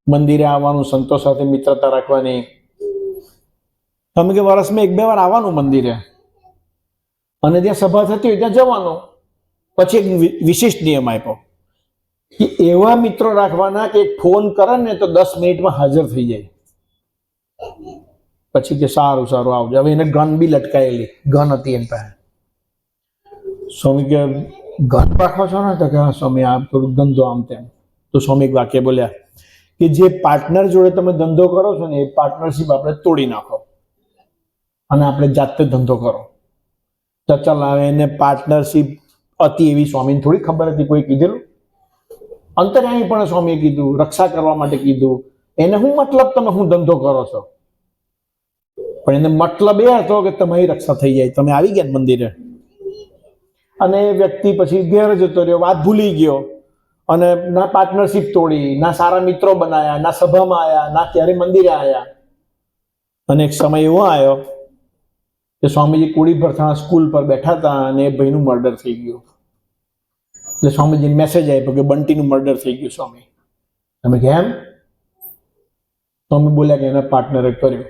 મંદિરે આવવાનું, સંતો સાથે મિત્રતા રાખવાની. સ્વામી કે વર્ષમાં 1-2 વાર આવવાનું મંદિરે અને ત્યાં સભા થતી હોય ત્યાં જવાનું. પછી એક વિશિષ્ટ નિયમ આપ્યો કે એવા મિત્રો રાખવાના કે ફોન કરે ને તો 10 મિનિટમાં હાજર થઈ જાય. પછી કે સારું સારું આવજો. હવે એને ગન બી લટકાયેલી, ગન હતી એની પાસે. સ્વામી કે ગન રાખો છો ને? તો કે હા સ્વામી, આ થોડુંક ધંધો આમ તેમ. તો સ્વામી એક વાક્ય બોલ્યા કે જે પાર્ટનર જોડે તમે ધંધો કરો છો ને એ પાર્ટનરશિપ આપણે તોડી નાખો અને આપણે જાતે ધંધો કરો. તો ચાલ આવે એને પાર્ટનરશિપ હતી એવી સ્વામીને થોડી ખબર હતી, કોઈ કીધેલું? અંતર્યામી પણ સ્વામીએ કીધું, રક્ષા કરવા માટે કીધું. એને શું મતલબ તમે શું ધંધો કરો છો? પણ એને મતલબ એ હતો કે તમારી રક્ષા થઈ જાય, તમે આવી ગયા મંદિરે. અને વ્યક્તિ પછી ઘેર જતો રહ્યો, વાત ભૂલી ગયો અને ના પાર્ટનરશિપ તોડી, ના સારા મિત્રો બનાયા, ના સભામાં આવ્યા, ના ક્યારે મંદિરે આવ્યા. અને એક સમય એવો આવ્યો કે સ્વામીજી કુડી પર સ્કૂલ પર બેઠા હતા અને એ ભાઈનું મર્ડર થઈ ગયું. એટલે સ્વામીજીને મેસેજ આપ્યો કે બંટીનું મર્ડર થઈ ગયું. સ્વામી તમે કેમ? સ્વામી બોલ્યા કે એના પાર્ટનરે કર્યું.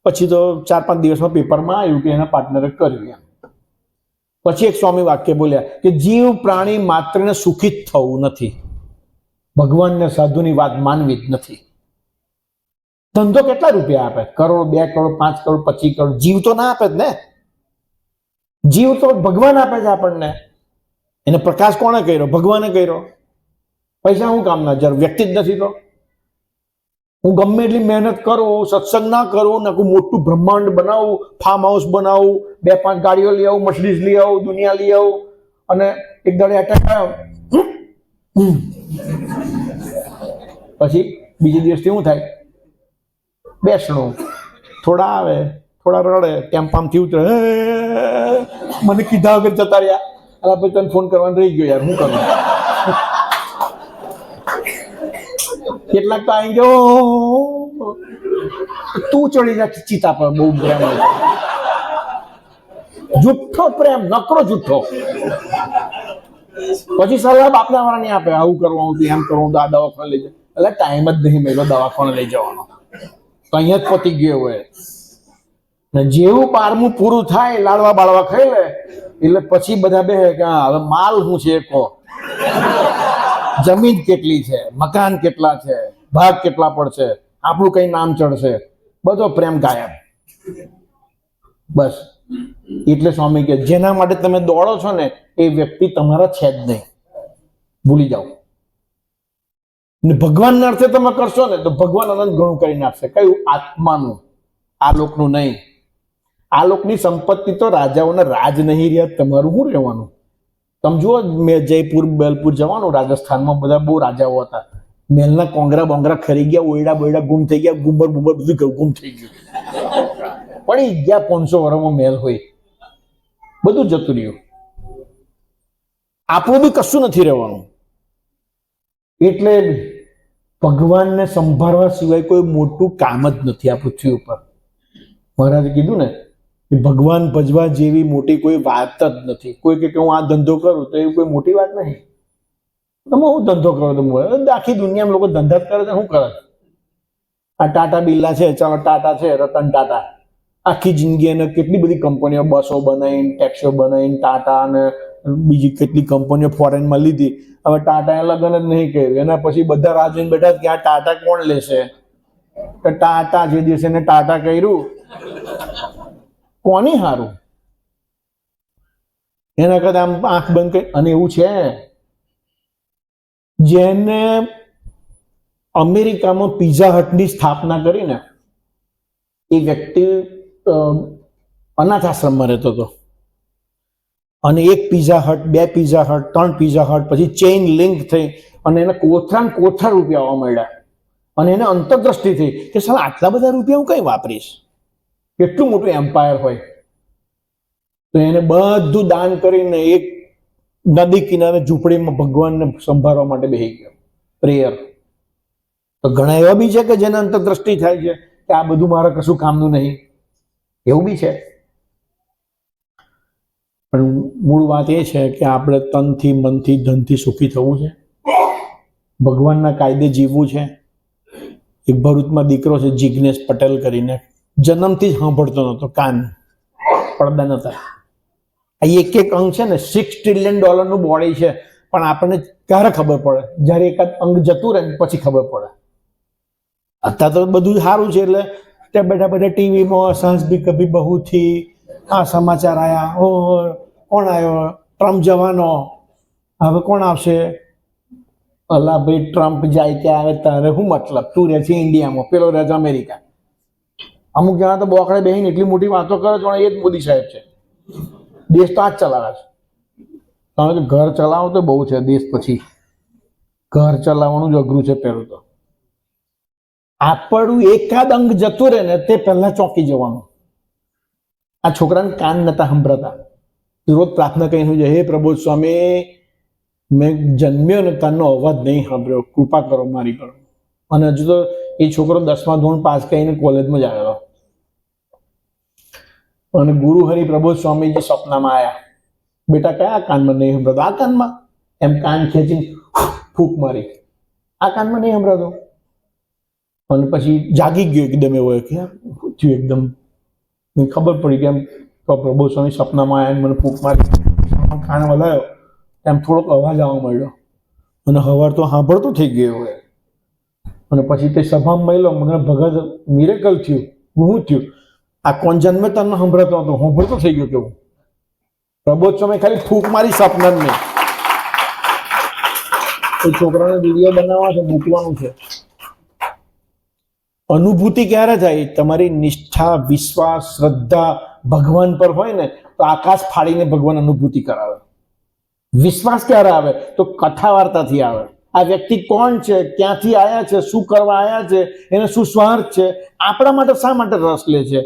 પછી તો 4-5 દિવસમાં પેપરમાં આવ્યું કે એના પાર્ટનરે કર્યું એમ. પછી એક સ્વામી વાક્ય બોલ્યા કે જીવ પ્રાણી માત્રને સુખી જ થવું નથી, ભગવાનને સાધુની વાત માનવી જ નથી. ધંધો કેટલા રૂપિયા આપે? કરોડ, 2 કરોડ, 5 કરોડ, 25 કરોડ. જીવ તો ના આપે જ ને. જીવ તો ભગવાન આપે છે આપણને. એને પ્રકાશ કોણે કર્યો? ભગવાને કર્યો. પૈસા શું કામના? જર વ્યક્તિ જ નથી તો હું ગમે એટલી મહેનત કરું, સત્સંગ ના કરું, ને મોટું બ્રહ્માંડ બનાવું, ફાર્મ હાઉસ બનાવું, 2-5 ગાડીઓ લઈ આવું, મર્સિડીઝ લઈ આવું, દુનિયા લઈ આવું અને એક દાડે એટેક આવ્યો પછી બીજે દિવસથી શું થાય? બેસણું, થોડા આવે, થોડા રડે, ટેમ્પામથી ઉતરે, મને કીધા વગર જતા રહ્યા. અલા ભાઈ તને ફોન કરવાનો રહી ગયો યાર, શું કરું? કેટલાક તો આવી ગયો, તું ચડી જા ચિતા પર, બહુ પ્રેમ, જુઠ્ઠો પ્રેમ, નકરો જુઠ્ઠો. પછી સલાહ બાપના વાળા નહીં આપે, આવું કરવાનું હતું, એમ કરવાનું, આ દવાખાને લઈ જાય. એટલે ટાઈમ જ નહીં મળ્યો દવાખાને લઈ જવાનો, તો અહીંયા જ પતી ગયો હોય. ને જેવું 12મું પૂરું થાય, લાડવા બાળવા ખાઈ લે એટલે પછી બધા બે કે હવે માલ શું છે, કહો, જમીન કેટલી છે, મકાન કેટલા છે, ભાગ કેટલા પડશે, આપણું કઈ નામ ચડશે, બધો પ્રેમ ગાયબ. બસ એટલે સ્વામી કે જેના માટે તમે દોડો છો ને એ વ્યક્તિ તમારા છે જ નહીં, ભૂલી જાઓ. ને ભગવાનના અર્થે તમે કરશો ને તો ભગવાન અનંત ઘણું કરીને આપશે. કયું? આત્માનું, આ લોકનું નહીં. આ લોકની સંપત્તિ તો રાજાઓના રાજ નહીં રહ્યા, તમારું શું રહેવાનું? તમે જુઓ, મેં જયપુર બેલપુર જવાનું, રાજસ્થાનમાં બધા બહુ રાજાઓ હતા. મેલના કોંગરા બોંગરા ખરી ગયા, ઓયડા બોયડા ગુમ થઈ ગયા, ગુંબર બુંબર બધું ગુમ થઈ ગયું. પડી ગયા 500 વર્ષમાં મહેલ હોય, બધું જતું રહ્યું. આપણું બી કશું નથી રહેવાનું. એટલે ભગવાનને સંભાળવા સિવાય કોઈ મોટું કામ જ નથી આ પૃથ્વી ઉપર. મહારાજે કીધું ને કે ભગવાન ભજવા જેવી મોટી કોઈ વાત જ નથી. કોઈ કે હું આ ધંધો કરું તો એ કોઈ મોટી વાત નહીં. તમે હું ધંધો કરો તો આખી દુનિયામાં લોકો ધંધા જ કરે છે. શું કરે? આ ટાટા બિરલા છે, ચાલો ટાટા છે, રતન ટાટા, આખી જિંદગી એને કેટલી બધી કંપનીઓ, બસો બનાવીને, ટેક્સીઓ બનાવીને, ટાટા અને બીજી કેટલી કંપનીઓ ફોરેનમાં લીધી. હવે ટાટાએ લગ્ન જ નહીં કર્યું, એના પછી બધા રાહ જોઈને બેઠા કે આ ટાટા કોણ લેશે. તો ટાટા જે દિવસે એને ટાટા કર્યું, કોની હારું? એના કરતા આમ આંખ બંધ કરી. અને એવું છે જેને અમેરિકામાં પિઝા હટની સ્થાપના કરીને એ વ્યક્તિ અનાથ આશ્રમમાં રહેતો હતો. અને 1 પિઝા હટ, 2 પિઝા હટ, 3 પિઝા હટ, પછી ચેઇન લિંક થઈ અને એને કોથળા રૂપિયા આવવા મળ્યા. અને એને અંતરદ્રષ્ટિ થઈ કે સાલા આટલા બધા રૂપિયા હું કઈ વાપરીશ, કેટલું મોટું એમ્પાયર હોય. તો એને બધું દાન કરીને એક નદી કિનારે ઝૂંપડીમાં ભગવાનને સંભાળવા માટે બેસી ગયો, પ્રેયર. તો ઘણા એવા બી છે કે જેને અંતરદ્રષ્ટિ થાય છે કે આ બધું મારા કશું કામનું નહીં, એવું બી છે. પણ મૂળ વાત એ છે કે આપણે તનથી, મનથી, ધનથી સુખી થવું છે, ભગવાનના કાયદે જીવવું છે. એક ભરૂચમાં દીકરો છે જિગ્નેશ પટેલ કરીને, જન્મથી જ સાંભળતો નહોતો, કાન પડદા નહોતા. આ એક અંગ છે ને, $6 ટ્રિલિયન બોડી છે, પણ આપણને ક્યારે ખબર પડે? જ્યારે એકાદ અંગ જતું રહે પછી ખબર પડે. અત્યારે તો બધું સારું છે એટલે ત્યાં બેઠા ટીવીમાં સાંજ ભી કભી બહુ થી, આ સમાચાર આયા, ઓ કોણ આવ્યો? ટ્રમ્પ જવાનો, હવે કોણ આવશે? અલા ભાઈ, ટ્રમ્પ જાય ત્યાં આવે તારે શું મતલબ? તું રહે છે ઇન્ડિયામાં, પેલો રહે છે અમેરિકા. અમુક જણા તો બોકડે બેહીને એટલી મોટી વાતો કરે છે, એ જ મોદી સાહેબ છે. દેશ તો આ જ ચલાવે છે. કારણ કે ઘર ચલાવો તો બહુ છે, દેશ પછી ઘર ચલાવવાનું જ અઘરું છે. પેલું તો આપણું એકાદ અંગ જતું રહે ને તે પહેલા ચોંકી જવાનું. આ છોકરાને કાન નતા સંભળાતા, રોજ પ્રાર્થના કહીને છે, હે પ્રબોધ સ્વામી, મેં જન્મ્યો ને તારનો અવાજ નહીં સાંભળ્યો, કૃપા કરો મારી કરો. અને હજુ તો એ છોકરો 10મા ધોરણ પાસ કરીને કોલેજમાં જ આવેલો. અને ગુરુ હરિ પ્રબોધ સ્વામીજી સપનામાં આવ્યા, બેટા કયા કાનમાં નહીં સંભળાતો? આ કાનમાં. એમ કાન ખેંચીને ફૂંક મારી, આ કાનમાં નહીં સંભળાતો. અને પછી જાગી ગયો એકદમ, એવો કે થયું એકદમ. મને ખબર પડી કે એમ પ્રબોધ સ્વામી સપનામાં આવ્યા, મને ફૂંક મારી, કાન વલાયો, એમ થોડોક અવાજ આવવા મળ્યો. અને હવાર તો સાંભળતો થઈ ગયો હોય. અને પછી તે સભામાં મળ્યો, મને ભગત મિરેકલ થયું. શું થયું? આ કોણ જન્મે તમને સંભળાતો હતો, સાંભળતો થઈ ગયો. કેવું? પ્રબોધ સ્વામી ખાલી ફૂંક મારી સપના નહીં. એ છોકરાને વિડીયો બનાવવા છે, મૂકવાનું છે. અનુભૂતિ ક્યારે થાય? તમારી નિષ્ઠા, વિશ્વાસ, શ્રદ્ધા ભગવાન પર હોય ને તો આકાશ ફાડીને ભગવાન અનુભૂતિ કરાવે. વિશ્વાસ ક્યારે આવે? તો કથા વાર્તાથી આવે. આ વ્યક્તિ કોણ છે, ક્યાંથી આવ્યા છે, શું કરવા આવ્યા છે, એને શું સ્વાર્થ છે, આપણા માટે શા માટે રસ લે છે?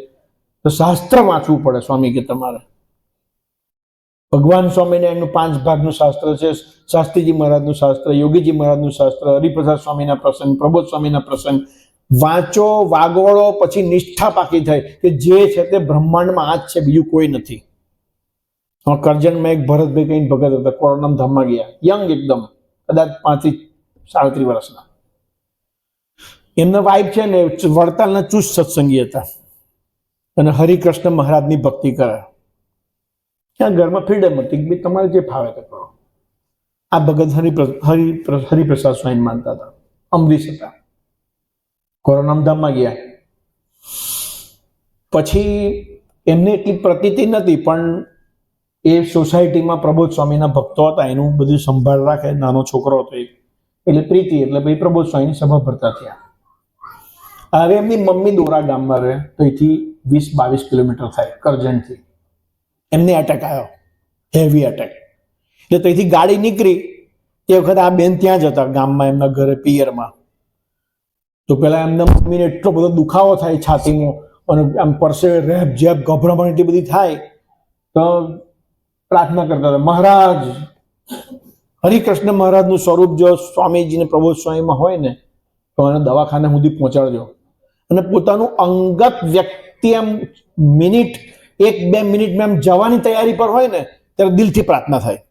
તો શાસ્ત્ર વાંચવું પડે સ્વામી કે તમારે. ભગવાન સ્વામિનારાયણનું 5 ભાગનું શાસ્ત્ર છે, શાસ્ત્રીજી મહારાજનું શાસ્ત્ર, યોગીજી મહારાજનું શાસ્ત્ર, હરિપ્રસાદ સ્વામીના પ્રસંગ, પ્રબોધ સ્વામીના પ્રસંગ વાંચો, વાગોળો, પછી નિષ્ઠા પાકી થાય કે જે છે તે બ્રહ્માંડમાં આ જ છે, બીજું કોઈ નથી. કરજણમાં એક ભરતભાઈ કઈ ભગત હતા, કોરોનામ ધામમાં ગયા, યંગ એકદમ, કદાચ 35-37 વર્ષના. એમના વાઇફ છે ને વડતાલના ચુસ્ત સત્સંગી હતા અને હરિકૃષ્ણ મહારાજની ભક્તિ કરે. ત્યાં ઘરમાં ફ્રીડમ હતી કે તમારે જે ફાવે તે કરો. આ ભગત હરિપ્રસાદ સ્વામી માનતા હતા, અમરીશ હતા. કોરોનામ ધામમાં ગયા પછી એમને એટલી પ્રતીતિ નથી, પણ એ સોસાયટીમાં પ્રબોધ સ્વામીના ભક્તો હતા, એનું બધું સંભાળ રાખે. નાનો છોકરો હતો એટલે પ્રીતિ, એટલે ભાઈ પ્રબોધ સ્વામીની સભા ભરતા થયા. હવે એમની મમ્મી દોરા ગામમાં રહે, તો અહીંથી 20-22 કિલોમીટર થાય કરજણથી. એમને એટેક આવ્યો, હેવી એટેક. એટલે ત્યાંથી ગાડી નીકળી તે વખતે આ બેન ત્યાં જ હતા ગામમાં, એમના ઘરે પિયરમાં. તો પેલા એમના મમ્મીને એટલો બધો દુખાવો થાય છાતીમાં, અને આમ પરસે રેપ જેપ ગભરામણ એટલી બધી થાય, તો પ્રાર્થના કરતા હતા, મહારાજ હરિકૃષ્ણ મહારાજનું સ્વરૂપ જો સ્વામીજીને પ્રબોધ સ્વામીમાં હોય ને તો એને દવાખાને સુધી પહોંચાડજો. અને પોતાનું અંગત વ્યક્તિ એમ મિનિટ 1-2 મિનિટમાં એમ જવાની તૈયારી પર હોય ને ત્યારે દિલથી પ્રાર્થના થાય.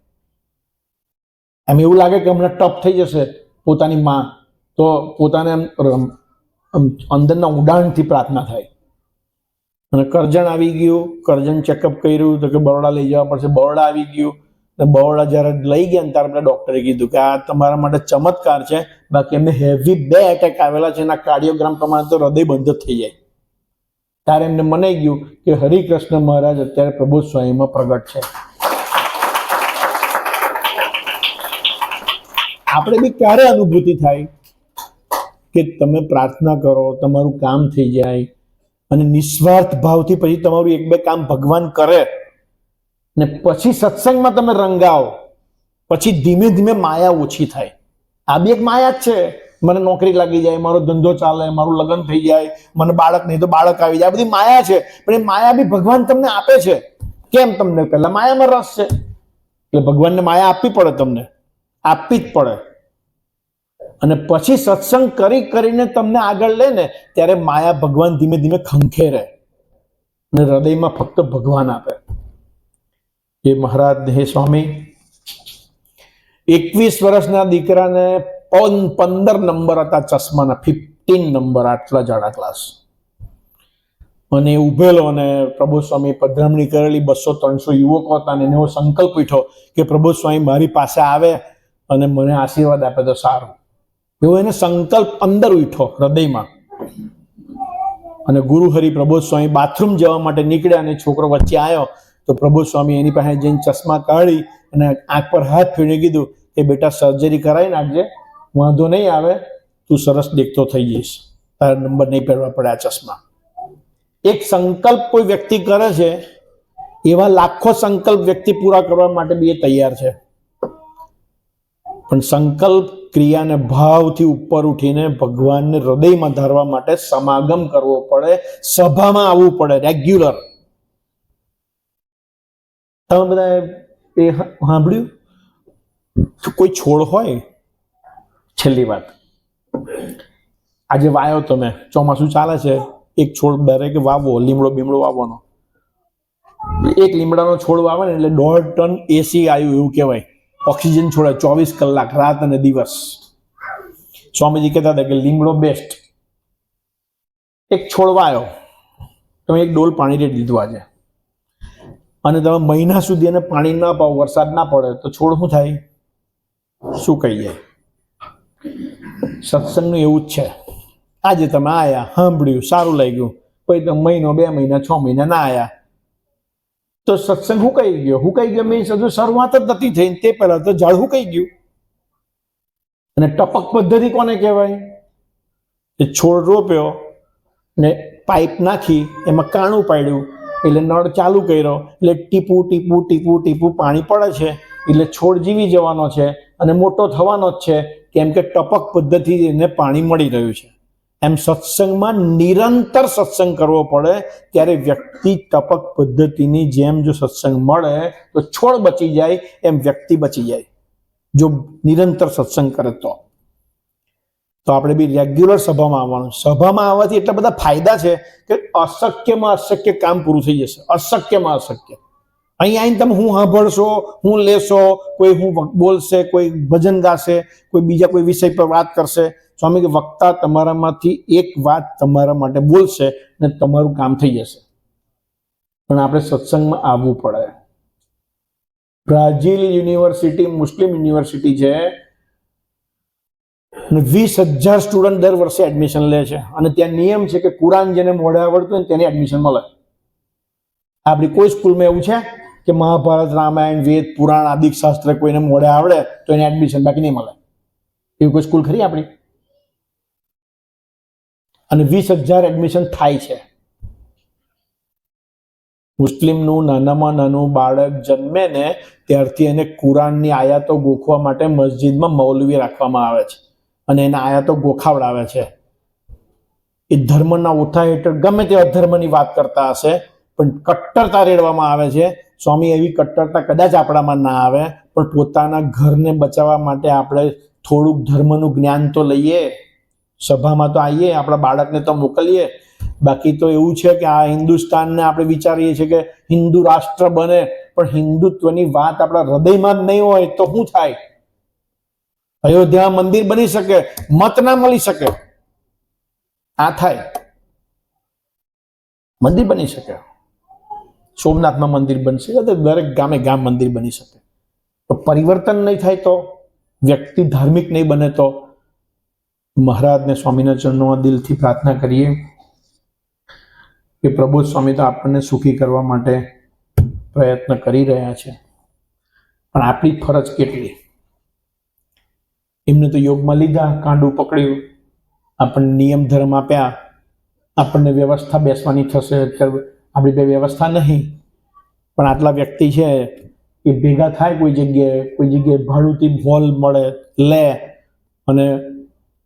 એમ એવું લાગે કે હમણાં ટપ થઈ જશે પોતાની માં, તો પોતાને એમ અંદરના ઉડાણથી પ્રાર્થના થાય. અને કરજણ આવી ગયું, કરજણ ચેકઅપ કર્યું તો કે બરોડા લઈ જવા પડશે. બરોડા આવી ગયું ને બરોડા જ્યારે લઈ ગયા ને ત્યારે પેલા ડોક્ટરે કીધું કે આ તમારા માટે ચમત્કાર છે, બાકી એમને હેવી 2 એટેક આવેલા છે, એના કાર્ડિયોગ્રામ પ્રમાણે તો હૃદય બંધ જ થઈ જાય. ત્યારે એમને મનાઈ ગયું કે હરિકૃષ્ણ મહારાજ અત્યારે પ્રબોધ સ્વામીમાં પ્રગટ છે. આપણે બી ક્યારે અનુભૂતિ થાય કે તમે પ્રાર્થના કરો, તમારું કામ થઈ જાય અને નિસ્વાર્થ ભાવથી પછી તમારું 1-2 કામ ભગવાન કરે ને પછી સત્સંગમાં તમે રંગાવો, પછી ધીમે ધીમે માયા ઓછી થાય. આ બી એક માયા જ છે. મને નોકરી લાગી જાય, મારો ધંધો ચાલે, મારું લગ્ન થઈ જાય, મને બાળક નહીં તો બાળક આવી જાય, આ બધી માયા છે. પણ એ માયા બી ભગવાન તમને આપે છે. કેમ? તમને પહેલા માયામાં રસ છે એટલે ભગવાનને માયા આપવી પડે, તમને આપવી જ પડે. અને પછી સત્સંગ કરીને તમને આગળ લે ને ત્યારે માયા ભગવાન ધીમે ધીમે ખંખેરે અને હૃદયમાં ફક્ત ભગવાન આપે. એ મહારાજ હે સ્વામી 21 વર્ષના દીકરાને 15 નંબર હતા ચશ્માના, 15 નંબર, આટલા જાડા ક્લાસ. અને ઉભેલો અને પ્રબોધ સ્વામી પધરામણી કરેલી 200-300 યુવકો હતા, અને એવો સંકલ્પ ઉઠ્યો કે પ્રબોધ સ્વામી મારી પાસે આવે અને મને આશીર્વાદ આપે તો સારું. એવો એને સંકલ્પ અંદર ઉઠ્યો હૃદયમાં. અને ગુરુ હરિ પ્રબોધ સ્વામી બાથરૂમ જવા માટે નીકળ્યા અને છોકરો વચ્ચે આવ્યો તો પ્રબોધ સ્વામી એની પાસે જઈને ચશ્મા કાઢી અને આંખ પર હાથ ફેરવી કીધું કે બેટા સર્જરી કરાવી નાખજે, વાંધો નહીં આવે, તું સરસ દેખતો થઈ જઈશ, તારા નંબર નહીં પહેરવા પડે આ ચશ્મા. એક સંકલ્પ કોઈ વ્યક્તિ કરે છે, એવા લાખો સંકલ્પ વ્યક્તિ પૂરા કરવા માટે બી એ તૈયાર છે. પણ સંકલ્પ ક્રિયાને ભાવથી ઉપર ઉઠીને ભગવાનને હૃદયમાં ધારવા માટે સમાગમ કરવો પડે, સભામાં આવવું પડે રેગ્યુલર. તમે બધા એ સાંભળ્યું? કોઈ છોડ હોય, છેલ્લી વાત, આજે વાયો તમે, ચોમાસું ચાલે છે, એક છોડ દરેક વાવવો, લીમડો બીમડો વાવવાનો. એક લીમડાનો છોડ વાવે ને એટલે 1.5 ટન એસી આવ્યું એવું કહેવાય. ઓક્સિજન છોડે 24 કલાક, રાત અને દિવસ. સ્વામીજી કહેતા હતા કે લીમડો બેસ્ટ. એક છોડ વાયો, તમે 1 ડોલ પાણી રેડી દીધું આજે, અને તમે મહિના સુધી એને પાણી ના પાવો, વરસાદ ના પડે તો છોડ શું થાય? શું કહી જાય? સત્સંગનું એવું જ છે. આજે તમે આયા, સાંભળ્યું, સારું લાગ્યું, પછી તમે 1 મહિનો, 2 મહિના, 6 મહિના ના આયા તો સત્સંગ હુકાઈ ગયો. હુકાઈ ગયો મીન્સ હજુ શરૂઆત જ નથી થઈ, તે પહેલા તો ઝાડ હુકાઈ ગયું. અને ટપક પદ્ધતિ કોને કહેવાય? એ છોડ રોપ્યો ને પાઇપ નાખી એમાં કાણું પાડ્યું એટલે નળ ચાલુ કર્યો એટલે ટીપું ટીપું ટીપું ટીપું પાણી પડે છે એટલે છોડ જીવી જવાનો છે અને મોટો થવાનો જ છે, કેમ કે ટપક પદ્ધતિથી એને પાણી મળી રહ્યું છે. એમ સત્સંગમાં નિરંતર સત્સંગ કરવો પડે, ત્યારે વ્યક્તિ ટપક પદ્ધતિની જેમ જો સત્સંગ મળે તો છોડ બચી જાય, એમ વ્યક્તિ બચી જાય જો નિરંતર સત્સંગ કરે તો આપણે બી રેગ્યુલર સભામાં આવવાનું. સભામાં આવવાથી એટલા બધા ફાયદા છે કે અશક્યમાં અશક્ય કામ પૂરું થઈ જશે. અશક્યમાં અશક્ય અહીં આવીને તમે હું સાંભળશો, હું લેશો, કોઈ હું બોલશે, કોઈ ભજન ગાશે, કોઈ બીજા કોઈ વિષય પર વાત કરશે. સ્વામી કે વક્તા તમારામાંથી એક વાત તમારા માટે બોલશે ને તમારું કામ થઈ જશે. પણ આપણે સત્સંગમાં આવવું પડે. બ્રાઝિલ યુનિવર્સિટી મુસ્લિમ યુનિવર્સિટી છે, 20,000 સ્ટુડન્ટ દર વર્ષે એડમિશન લે છે અને ત્યાં નિયમ છે કે કુરાન જેને મોઢે આવડતું હોય તેને એડમિશન મળે. આપણી કોઈ સ્કૂલમાં એવું છે કે મહાભારત, રામાયણ, વેદ, પુરાણ, આદિક શાસ્ત્ર કોઈને મોઢે આવડે તો એને એડમિશન, બાકી નહીં મળે? એવી કોઈ સ્કૂલ ખરી આપણી? અને 20,000 એડમિશન થાય છે. મુસ્લિમનું નાનામાં નાનું બાળક જન્મે ને ત્યારથી એને કુરાનની આયાતો ગોખવા માટે મસ્જિદમાં મૌલવી રાખવામાં આવે છે અને એના આયાતો ગોખાવડાવે છે. એ ધર્મના ઓઠા હેઠળ ગમે તે અધર્મની વાત કરતા હશે, પણ કટ્ટરતા રેડવામાં આવે છે. સ્વામી, એવી કટ્ટરતા કદાચ આપણામાં ના આવે, પણ પોતાના ઘરને બચાવવા માટે આપણે થોડુંક ધર્મનું જ્ઞાન તો લઈએ, સભામાં તો આવીએ, આપણા બાળકને તો મોકલીએ. બાકી તો એવું છે કે આ હિન્દુસ્તાનને આપણે વિચારીએ છીએ કે હિન્દુ રાષ્ટ્ર બને, પણ હિન્દુત્વની વાત આપણા હૃદયમાં જ નહીં હોય તો શું થાય? અયોધ્યા મંદિર બની શકે, મત ના મળી શકે, આ થાય. મંદિર બની શકે, સોમનાથમાં મંદિર બનશે, દરેક ગામે ગામ મંદિર બની શકે, તો પરિવર્તન નહીં થાય તો, વ્યક્તિ ધાર્મિક નહીં બને તો. મહારાજને સ્વામીના ચરણોમાં દિલથી પ્રાર્થના કરીએ કે પ્રબોધ સ્વામી તો આપણને સુખી કરવા માટે પ્રયત્ન કરી રહ્યા છે, પણ આપણી ફરજ કેટલી? એમને તો યોગમાં લીધા, કાંડું પકડ્યું, આપણને નિયમ ધર્મ આપ્યા, આપણને વ્યવસ્થા બેસવાની થશે. આપણી બે વ્યવસ્થા નહીં, પણ આટલા વ્યક્તિ છે એ ભેગા થાય કોઈ જગ્યાએ ભાડુંથી હોલ મળે, લે અને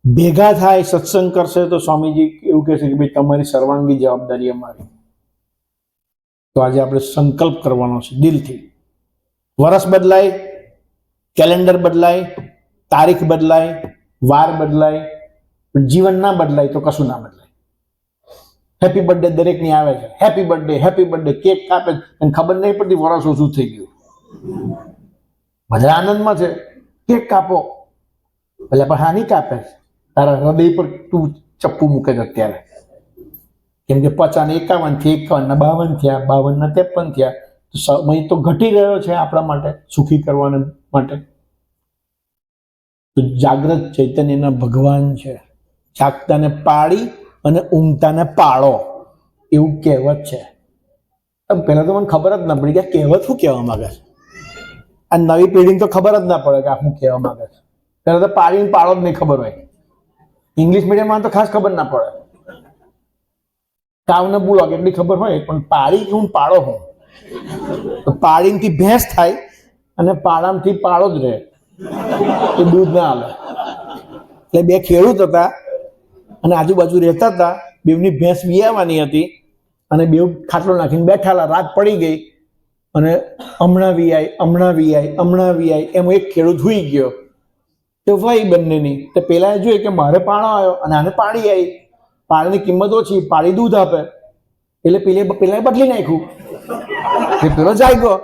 ભેગા થાય, સત્સંગ કરશે, તો સ્વામીજી એવું કહે છે કે ભાઈ તમારી સર્વાંગી જવાબદારી અમારી. તો આજે આપણે સંકલ્પ કરવાનો છે દિલથી. વર્ષ બદલાય, કેલેન્ડર બદલાય, તારીખ બદલાય, વાર બદલાય, પણ જીવન ના બદલાય તો કશું ના બદલાય. હેપી બર્થડે દરેકની આવે છે, હેપી બર્થડે, કેક કાપે અને ખબર નહીં પડતી વર્ષ ઓછું થઈ ગયું. બધા આનંદમાં છે, કેક કાપો, એટલે પણ હા નહીં કાપે, તારા હૃદય પર તું ચપ્પુ મૂકે છે અત્યારે. કેમ કે 50 ને 51 થી 51 ને 52 થયા, 52 ને 53 થયા, તો સમય તો ઘટી રહ્યો છે આપણા માટે, સુખી કરવા માટે. તો જાગ્રત ચૈતન્યના ભગવાન છે, જાગતાને પાડી અને ઊંઘતાને પાળો, એવું કહેવત છે. પહેલા તો મને ખબર જ ના પડી કે કહેવત શું કહેવા માંગે છે. આ નવી પેઢીને તો ખબર જ ના પડે કે આ શું કહેવા માંગે છે. પહેલા તો પાડીને પાળો જ નહીં ખબર હોય. ઇંગ્લિશ મીડિયમમાં તો ખાસ ખબર ના પડે. કાવને બુલોક એટલી ખબર હોય, પણ પાડી હું પાળો હું. તો પાડીથી ભેંસ થાય અને પાડામાંથી પાળો જ રહે, એ દૂધ ના આવે. એટલે બે ખેડૂત હતા અને આજુબાજુ રહેતા હતા, બેવની ભેંસ વિયાવાની હતી અને બેવ ખાટલો નાખીને બેઠાલા. રાત પડી ગઈ અને હમણાં વિયાય એમ એક ખેડૂત હુઈ ગયો. તો વહી બંનેની, તો પેલા જોઈએ કે મારે પાણો આવ્યો અને આને પાડી આવી. પાણીની કિંમત ઓછી, પાડી દૂધ આપે, એટલે પેલા બદલી નાખ્યું. પેલો જાગ્યો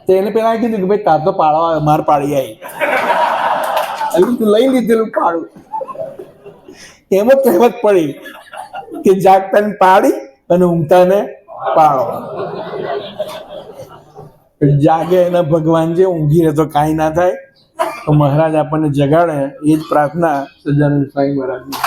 તો એને પેલા કીધું કે ભાઈ તાર તો પાડો આવ્યો, માર પાડી આવી, તું લઈ લીધેલું પાડું. એમ જ કહેવત પડી કે જાગતાને પાડી અને ઊંઘતાને પાડો. જાગે એના ભગવાન છે, ઊંઘી રહે તો કાંઈ ના થાય. તો મહારાજ આપણને જગાડે, એ જ પ્રાર્થના સજાનંદ સ્વામી મહારાજની.